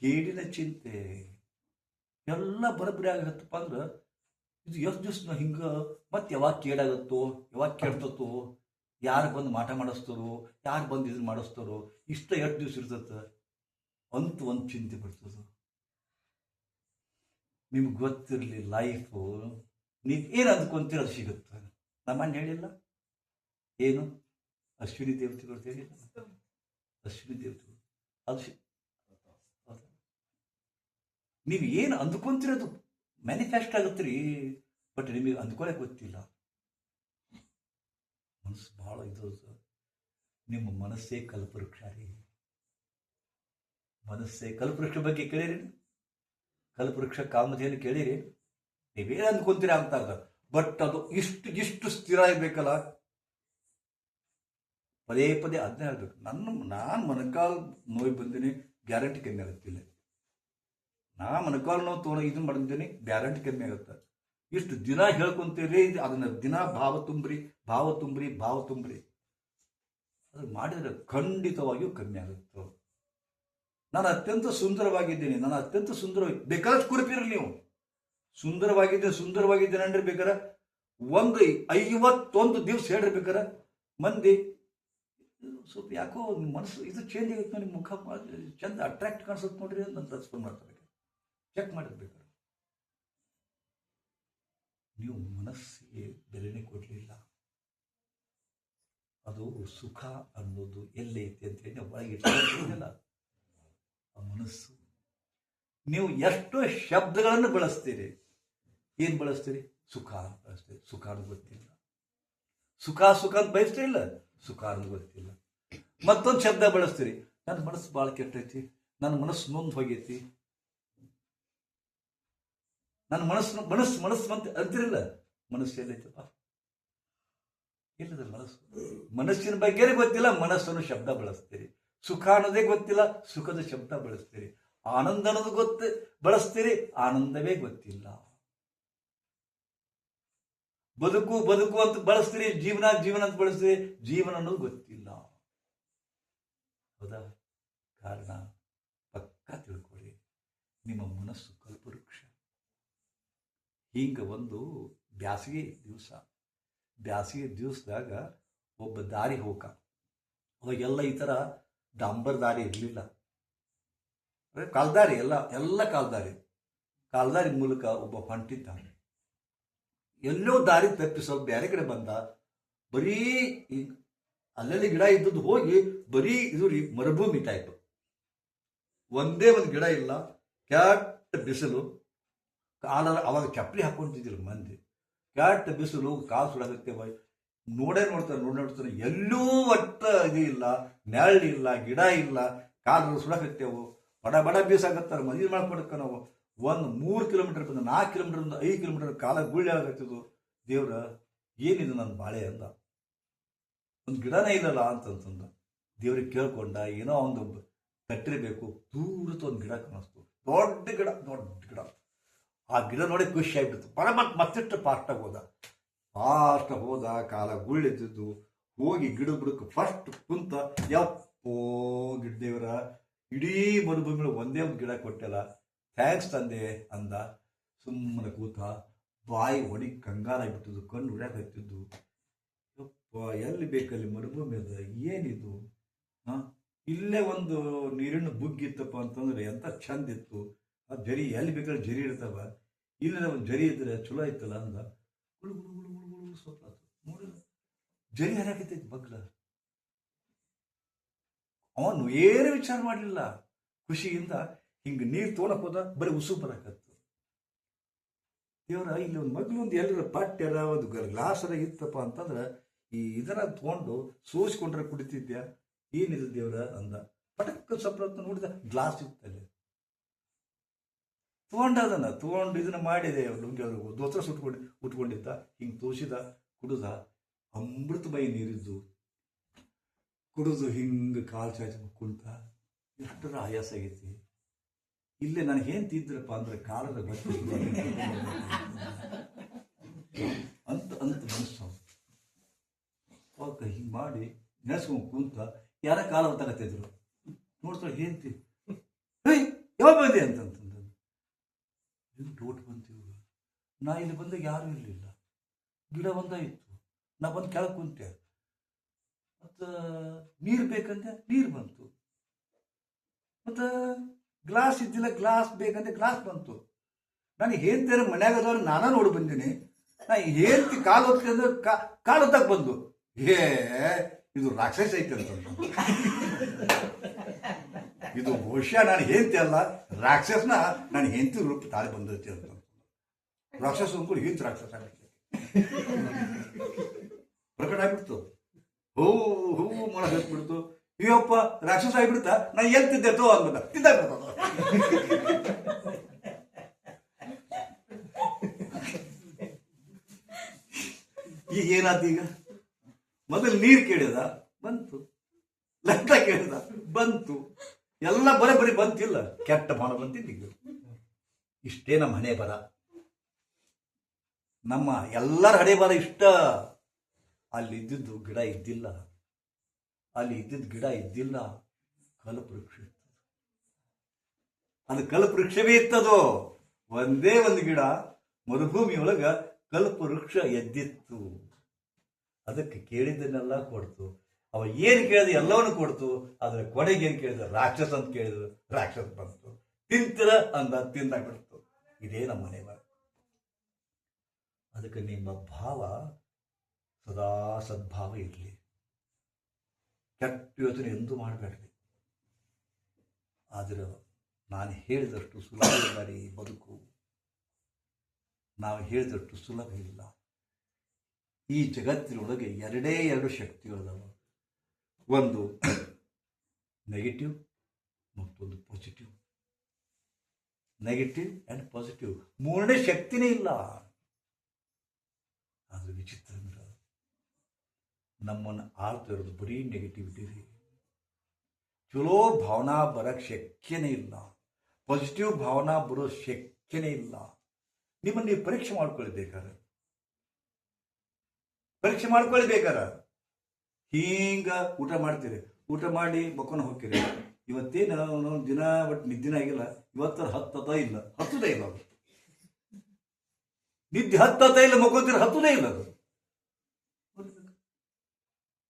[SPEAKER 1] ಕೇಡಿನ ಚಿಂತೆ ಎಲ್ಲ ಬರಬರಿ ಆಗತ್ತಪ್ಪ ಅಂದ್ರೆ ಇದು ಎಷ್ಟು ದಿವ್ಸ ಹಿಂಗೆ, ಮತ್ತೆ ಯಾವಾಗ ಕೇಡಾಗತ್ತೋ, ಯಾವಾಗ ಕೆಡ್ತತ್ತೋ, ಯಾರು ಬಂದು ಮಾಟ ಮಾಡಿಸ್ತಾರೋ, ಯಾರು ಬಂದು ಇದನ್ನು ಮಾಡಿಸ್ತಾರೋ, ಇಷ್ಟ ಎಷ್ಟು ದಿವ್ಸ ಇರ್ತದೆ ಅಂತ ಒಂದು ಚಿಂತೆ ಬರ್ತದೆ. ನಿಮ್ಗೆ ಗೊತ್ತಿರಲಿ ಲೈಫು, ನೀವು ಏನು ಅಂದ್ಕೊಂತೀರ ಅದು ಸಿಗುತ್ತೆ. ನಮ್ಮನ್ನು ಹೇಳಿಲ್ಲ ಏನು ಅಶ್ವಿನಿ ದೇವತೆಗಳು ಹೇಳಿಲ್ಲ, ಅಶ್ವಿನಿ ದೇವತೆಗಳು ಅದು ನೀವು ಏನು ಅಂದ್ಕೊಂತಿರೋದು ಮ್ಯಾನಿಫೆಸ್ಟ್ ಆಗುತ್ತೆ ರೀ. ಬಟ್ ನಿಮಗೆ ಅಂದ್ಕೊಳ್ಳೋಕೆ ಗೊತ್ತಿಲ್ಲ. ಮನಸ್ಸು ಭಾಳ ಇದು. ನಿಮ್ಮ ಮನಸ್ಸೇ ಕಲ್ಪವೃಕ್ಷ ರೀ. ಮನಸ್ಸೇ ಕಲ್ಪವೃಕ್ಷ ಬಗ್ಗೆ ಕೇಳಿರಿ, ಕಲ್ಪವೃಕ್ಷ ಕಾಮಧೇನು ಕೇಳಿರಿ. ನೀವೇನು ಅಂದ್ಕೊಂತೀರ ಅಂತಾಗ, ಬಟ್ ಅದು ಇಷ್ಟು ಸ್ಥಿರ ಇರಬೇಕಲ್ಲ. ಪದೇ ಪದೇ ಅದನ್ನೇ ಹೇಳ್ಬೇಕು. ನಾನು ಮೊಣಕಾಲು ನೋವು ಬಂದೀನಿ, ಗ್ಯಾರಂಟಿ ಕಮ್ಮಿ ಆಗುತ್ತಿಲ್ಲ. ನಾ ಮೊಣಕಾಲು ನೋವು ತೊಗೊಂಡು ಇದನ್ನು ಮಾಡಿದ್ದೀನಿ, ಗ್ಯಾರಂಟಿ ಕಮ್ಮಿ ಆಗುತ್ತೆ. ಇಷ್ಟು ದಿನ ಹೇಳ್ಕೊಂತೀರಿ, ಅದನ್ನ ದಿನ ಭಾವ ತುಂಬ್ರಿ. ಅದು ಮಾಡಿದರೆ ಖಂಡಿತವಾಗಿಯೂ ಕಮ್ಮಿ ಆಗುತ್ತೆ. ನಾನು ಅತ್ಯಂತ ಸುಂದರವಾಗಿದ್ದೀನಿ, ಬೇಕಾದ್ರೆ ಕುರುಪಿರಲಿ ನೀವು. ಸುಂದರವಾಗಿದ್ದೇನೆ ಅಂದ್ರೆ ಬೇಕಾರೆ ಒಂದು 51 ದಿವಸ ಹೇಳಿರ್ಬೇಕಾರೆ ಮಂದಿ ಸ್ವಲ್ಪ ಯಾಕೋ ನಿಮ್ಮ ಮನಸ್ಸು ಇದು ಚೇಂಜ್ ಆಗುತ್ತೆ, ನಿಮ್ಮ ಮುಖ ಚಂದ ಅಟ್ರಾಕ್ಟ್ ಕಾಣಿಸುತ್ತೆ ನೋಡ್ರಿ ಅಂತ ರೆಸ್ಪಾಂಡ್ ಮಾಡ್ತಾರೆ. ಚೆಕ್ ಮಾಡಿರ್ಬೇಕು. ನೀವು ಮನಸ್ಸಿಗೆ ಬೆಲೆನೇ ಕೊಡಲಿಲ್ಲ. ಅದು ಸುಖ ಅನ್ನೋದು ಎಲ್ಲೈತೆ ಅಂತ ಹೇಳಿ ಒಳಗೆ ಇಟ್ಟಿಲ್ಲ ಆ ಮನಸ್ಸು. ನೀವು ಎಷ್ಟೋ ಶಬ್ದಗಳನ್ನು ಬಳಸ್ತೀರಿ, ಏನು ಬಳಸ್ತೀರಿ? ಸುಖ ಅಂತ ಬಳಸ್ತೀರಿ. ಸುಖ ಅನ್ನೋದು ಗೊತ್ತಿಲ್ಲ. ಸುಖ ಅಂತ ಬಯಸ್ತೀರಿಲ್ಲ, ಸುಖ ಅನ್ನೋದು ಗೊತ್ತಿಲ್ಲ. ಮತ್ತೊಂದು ಶಬ್ದ ಬಳಸ್ತೀರಿ, ನನ್ನ ಮನಸ್ಸು ಭಾಳ ಕೆಟ್ಟೈತಿ, ನನ್ನ ಮನಸ್ಸು ನೊಂದು ಹೋಗೈತಿ, ನನ್ನ ಮನಸ್ಸು ಅಂತ ಅಂತಿರಲ್ಲ. ಮನಸ್ಸು ಎಲ್ಲೈತಪ್ಪ? ಇಲ್ಲದ ಮನಸ್ಸಿನ ಬಗ್ಗೆನೇ ಗೊತ್ತಿಲ್ಲ, ಮನಸ್ಸನ್ನು ಶಬ್ದ ಬಳಸ್ತೀರಿ. ಸುಖ ಅನ್ನೋದೇ ಗೊತ್ತಿಲ್ಲ, ಸುಖದ ಶಬ್ದ ಬಳಸ್ತೀರಿ. ಆನಂದ ಅನ್ನೋದು ಬಳಸ್ತೀರಿ, ಆನಂದವೇ ಗೊತ್ತಿಲ್ಲ. ಬದುಕು ಅಂತ ಬಳಸ್ತೀರಿ, ಜೀವನ ಅಂತ ಬಳಸ್ತೀರಿ, ಜೀವನ ಅನ್ನೋದು ಗೊತ್ತಿಲ್ಲ. ಹೌದಾ? ಕಾರಣ ಪಕ್ಕ ತಿಳ್ಕೊಳ್ಳಿ, ನಿಮ್ಮ ಮನಸ್ಸು ಕಲ್ಪವೃಕ್ಷ. ಹಿಂಗೆ ಒಂದು ಬ್ಯಾಸಿಗೆ ದಿವಸದಾಗ ಒಬ್ಬ ದಾರಿ ಹೋಗ, ಅವಾಗೆಲ್ಲ ಈ ಥರ ಡಾಂಬರ್ ದಾರಿ ಇರಲಿಲ್ಲ. ಕಾಲ್ದಾರಿ ಎಲ್ಲ ಕಾಲ್ದಾರಿ ಮೂಲಕ ಒಬ್ಬ ಹೊಂಟಿದ್ದಾನೆ. ಎಲ್ಲೋ ದಾರಿ ತಪ್ಪಿ ಸ್ವಲ್ಪ ಬೇರೆ ಕಡೆ ಬಂದ. ಬರೀ ಅಲ್ಲೆಲ್ಲಿ ಗಿಡ ಇದ್ದದ್ದು ಹೋಗಿ ಬರೀ ಇದು ಮರುಭೂಮಿ ಟೈಪ್. ಒಂದೇ ಒಂದು ಗಿಡ ಇಲ್ಲ, ಕೆಟ್ಟ ಬಿಸಿಲು. ಅವಾಗ ಚಪ್ಪಲಿ ಹಾಕೊಂತಿದ್ರು ಮಂದಿ. ಕೆಟ್ಟ ಬಿಸಿಲು, ಕಾಲು ಸುಡಾಗುತ್ತೆ. ನೋಡ್ತಾರೆ ಎಲ್ಲೂ ಒಟ್ಟ ಇದು ಇಲ್ಲ, ನೆರಳಿಲ್ಲ, ಗಿಡ ಇಲ್ಲ, ಕಾಲು ಸುಡಾಕತ್ತೇವು. ಬಡ ಬೀಸಾಕತ್ತಾರೆ. ಮದುವೆ ಮಾಡ್ಕೊಡಕ್ಕೆ ನಾವು 3 ಕಿಲೋಮೀಟರ್ ಬಂದು 4 ಕಿಲೋಮೀಟರ್ 5 ಕಿಲೋಮೀಟರ್ ಕಾಲ ಗುಳ್ಳಿ ಆಗತ್ತಿದ್ದು. ದೇವ್ರ ಏನಿದು ನನ್ನ ಬಾಳೆ ಅಂದ. ಒಂದು ಗಿಡನೇ ಇಲ್ಲಲ್ಲ ಅಂತಂದ. ದೇವ್ರಿಗೆ ಕೇಳ್ಕೊಂಡ, ಏನೋ ಒಂದು ಕಟ್ಟಿರಬೇಕು. ದೂರತ್ತು ಒಂದು ಗಿಡ ಕಾಣಿಸ್ತು, ದೊಡ್ಡ ಗಿಡ. ಆ ಗಿಡ ನೋಡಿ ಖುಷಿ ಆಗ್ಬಿಡ್ತು. ಮತ್ತಿಷ್ಟು ಫಾಸ್ಟಾಗಿ ಹೋದ. ಕಾಲ ಗುಳ್ಳಿದ್ದು ಹೋಗಿ ಗಿಡ ಬಿಡಕ್ಕೆ ಫಸ್ಟ್ ಕುಂತ, ಯಪ್ಪೋ ಗಿಡ್ದೇವ್ರ, ಇಡೀ ಮರುಭೂಮಿ ಒಂದೇ ಒಂದು ಗಿಡ ಕೊಟ್ಟಲ್ಲ, ಥ್ಯಾಂಕ್ಸ್ ತಂದೆ ಅಂದ. ಸುಮ್ಮನೆ ಕೂತ, ಬಾಯಿ ಒಣಗಿ ಕಂಗಾಲಾಗ್ಬಿಟ್ಟಿದ್ದು, ಕಣ್ಣು ಉಡ್ಯಾಕತ್ತಿದ್ದು. ಯಪ್ಪ, ಎಲ್ಲಿ ಬೇಕಲ್ಲಿ ಮರುಭೂಮಿ ಅದ, ಏನಿದು? ಇಲ್ಲೇ ಒಂದು ನೀರಿನ ಬುಗ್ಗಿತ್ತಪ್ಪ ಅಂತಂದ್ರೆ ಎಂತ ಚಂದ ಇತ್ತು. ಆ ಜರಿ ಎಲ್ಲಿ ಬೇಕಾದ್ರೆ ಜರಿ ಇರ್ತಾವ, ಇಲ್ಲೇ ಒಂದು ಜರಿ ಇದ್ರೆ ಚಲೋ ಐತಲ್ಲ ಅಂದ. ಗುಳು ಸ್ವಲ್ಪ ನೋಡಿಲ್ಲ, ಜರಿ ಹರಿಯಾಕತ್ತೈತಿ ಬಗ್ಲ. ಅವನು ಏನು ವಿಚಾರ ಮಾಡಲಿಲ್ಲ, ಖುಷಿಯಿಂದ ಹಿಂಗೆ ನೀರು ತೊಗೊಳಕ್ ಹೋದ ಬರೀ ಉಸು ಬರಕತ್ತು. ದೇವ್ರ ಇಲ್ಲಿ ಒಂದು ಮಗ್ಲೊಂದು ಎಲ್ಲರ ಪಟ್ಟ್ಯಾರ ಒಂದು ಗ್ಲಾಸರ ಇತ್ತಪ್ಪ ಅಂತಂದ್ರೆ ಇದನ್ನ ತೊಗೊಂಡು ಸೋಸ್ಕೊಂಡ್ರೆ ಕುಡಿತಿದ್ಯಾ, ಏನಿದೆ ದೇವ್ರ ಅಂದ. ಪಟಕ್ಕ ಸಪ್ರತ್ ನೋಡಿದ ಗ್ಲಾಸ್ ಇತ್ತಲ್ಲಿ. ತೊಗೊಂಡು ಇದನ್ನ ಮಾಡಿದೆ. ದೋತ್ರ ಉಟ್ಕೊಂಡಿದ್ದ, ಹಿಂಗೆ ತೋಸಿದ, ಕುಡಿದ. ಅಮೃತಮಯ ನೀರಿದ್ದು ಕುಡಿದು ಹಿಂಗೆ ಕಾಲು ಚಾಚಿ ಕುಂತ. ಎಷ್ಟರ ಆಯಾಸ ಆಗೈತಿ. ಇಲ್ಲೇ ನನಗೆ ಏನು ತಿದ್ರಪ್ಪ ಅಂದ್ರೆ ಕಾಲದ ಗೊತ್ತು ಅಂತ ಮನಸ್ಸು ಅವಾಗ ಹಿಂಗೆ ಮಾಡಿ ನೆನೆಸ್ಕೊಂಡು ಕುಂತ. ಯಾರ ಕಾಲ ತಗತ್ತಿದ್ರು ನೋಡ್ತಾಳೆ ಹೇಳ್ತಿ, ಹೇಯ್ ಯಾವಾಗ ಬಂದೆ ಅಂತಂತಂದು. ಡೌಟ್ ಬಂತೀವಿ. ನಾ ಇಲ್ಲಿ ಬಂದಾಗ ಯಾರೂ ಇರಲಿಲ್ಲ, ಗಿಡ ಒಂದಾಯಿತು. ನಾ ಬಂದು ಕೆಳಗೆ ಕುಂತೆ. ಮತ್ತು ನೀರು ಬೇಕಂತೆ ನೀರು ಬಂತು. ಮತ್ತು ಗ್ಲಾಸ್ ಇದ್ದಿಲ್ಲ, ಗ್ಲಾಸ್ ಬೇಕಂತೆ ಗ್ಲಾಸ್ ಬಂತು. ನಾನು ಹೇಳ್ತೇನೆ ಮನ್ಯಾಗ ಅದವ್ರು ನಾನಾ ನೋಡಿ ಬಂದೀನಿ. ನಾ ಹೇಳ್ತಿ ಕಾಲು ಹೊತ್ಕೊಂಡ್ರೆ ಕಾಲು ಹೊತ್ತಕ್ಕೆ ಬಂದು ಇದು ರಾಕ್ಷಸ ಐತೆ ಅಂತ. ಇದು ಬಹುಶಃ ನಾನು ಹೇಳ್ತಿ ಅಲ್ಲ, ರಾಕ್ಷಸನ ನಾನು ಹೆಂಡತಿ ರೂಪ ತಾಳೆ ಬಂದೈತಿ ಅಂತ. ರಾಕ್ಷಸ ಅಂದ್ಕೊಂಡು ಹಿಂತ ರಾಕ್ಷಸ ಪ್ರಕಟ ಆಗ್ಬಿಡ್ತು. ಹೂ ಮನ ಹತ್ಬಿಡ್ತು. ಅಯ್ಯಪ್ಪ ರಾಕ್ಷಸ ಆಗ್ಬಿಡ್ತಾ, ನಾನು ಎಲ್ತಿದ್ದೆ ತೋ ಅಂದ ತಿಂದಾಗ್ಬಿಡ್ತ. ಈಗ ಏನಾಯ್ತು? ಈಗ ಮೊದಲು ನೀರು ಕೇಳಿದ ಬಂತು, ಲಗ್ನ ಕೇಳಿದ ಬಂತು, ಎಲ್ಲ ಬರೀ ಬಂತಿಲ್ಲ. ಕೆಟ್ಟ ಮಾಡ ಬಂತಿದ್ದು. ಇಷ್ಟೇ ನಮ್ಮ ಹಣೆ ಬರ. ನಮ್ಮ ಎಲ್ಲರ ಹಣೆ ಬರ ಇಷ್ಟ. ಅಲ್ಲಿ ಇದ್ದಿದ್ದು ಗಿಡ ಇದ್ದಿಲ್ಲ, ಅಲ್ಲಿ ಇದ್ದಿದ್ದು ಗಿಡ ಇದ್ದಿಲ್ಲ. ಕಲ್ಪವೃಕ್ಷ ಇತ್ತು. ಅದು ಕಲ್ಪವೃಕ್ಷವೇ ಇತ್ತದು. ಒಂದೇ ಒಂದು ಗಿಡ ಮರುಭೂಮಿಯೊಳಗ ಕಲ್ಪವೃಕ್ಷ ಎದ್ದಿತ್ತು. ಅದಕ್ಕೆ ಕೇಳಿದ್ದನ್ನೆಲ್ಲ ಕೊಡ್ತು. ಅವ ಏನು ಕೇಳಿದ ಎಲ್ಲವನ್ನು ಕೊಡ್ತು. ಆದ್ರೆ ಕೊನೆಗೆ ಏನು ಕೇಳಿದ? ರಾಕ್ಷಸ ಅಂತ ಕೇಳಿದ್ರು, ರಾಕ್ಷಸ ಬಂತು. ತಿಂತಿರ ಅಂದ, ತಿಂದಾಗ್ಬಿಡ್ತು. ಇದೇ ನಮ್ಮ ಮನೆ ಬರ. ಅದಕ್ಕೆ ನಿಮ್ಮ ಭಾವ ಸದಾ ಸದ್ಭಾವ ಇರಲಿ. ಕೆಟ್ಟ ಯೋಚನೆ ಎಂದೂ ಮಾಡಬೇಡ್ರಿ. ಆದ್ರೆ ನಾನು ಹೇಳಿದಷ್ಟು ಸುಲಭ ಇಲ್ಲ ರೀ ಬದುಕು. ನಾವು ಹೇಳಿದಷ್ಟು ಸುಲಭ ಇಲ್ಲ. ಈ ಜಗತ್ತಿನೊಳಗೆ ಎರಡೇ ಎರಡು ಶಕ್ತಿಗಳದಾವ. ಒಂದು ನೆಗೆಟಿವ್, ಮತ್ತೊಂದು ಪಾಸಿಟಿವ್. Negative and positive. ಮೂರನೇ ಶಕ್ತಿನೇ ಇಲ್ಲ. ಆದರೆ ವಿಚಿತ್ರ ಅಂದ್ರೆ ನಮ್ಮನ್ನು ಆಳ್ತಾ ಇರೋದು ಬರೀ ನೆಗೆಟಿವಿಟಿ ರೀ. ಚಲೋ ಭಾವನಾ ಬರೋಕ್ಕೆ ಶಕ್ಯನೇ ಇಲ್ಲ. ಪಾಸಿಟಿವ್ ಭಾವನಾ ಬರೋ ಶಕ್ಯನೇ ಇಲ್ಲ. ನಿಮ್ಮನ್ನು ನೀವು ಪರೀಕ್ಷೆ ಮಾಡ್ಕೊಳ್ಬೇಕಾರೆ, ಹಿಂಗ ಊಟ ಮಾಡ್ತೀರಿ, ಊಟ ಮಾಡಿ ಮಕ್ಕೊಂಡು ಹೋಗ್ತೀರಿ. ಇವತ್ತೇನು ದಿನ ಒಟ್ಟು ನಿದ್ದಿನ ಆಗಿಲ್ಲ, ಇವತ್ತರ ಹತ್ತದ ಇಲ್ಲ, ಹತ್ತದೇ ಇಲ್ಲ. ಅದು ನಿದ್ದೆ ಹತ್ತದ ಇಲ್ಲ, ಮಕ್ಕೊಂತೀರ ಹತ್ತದೇ ಇಲ್ಲ. ಅದು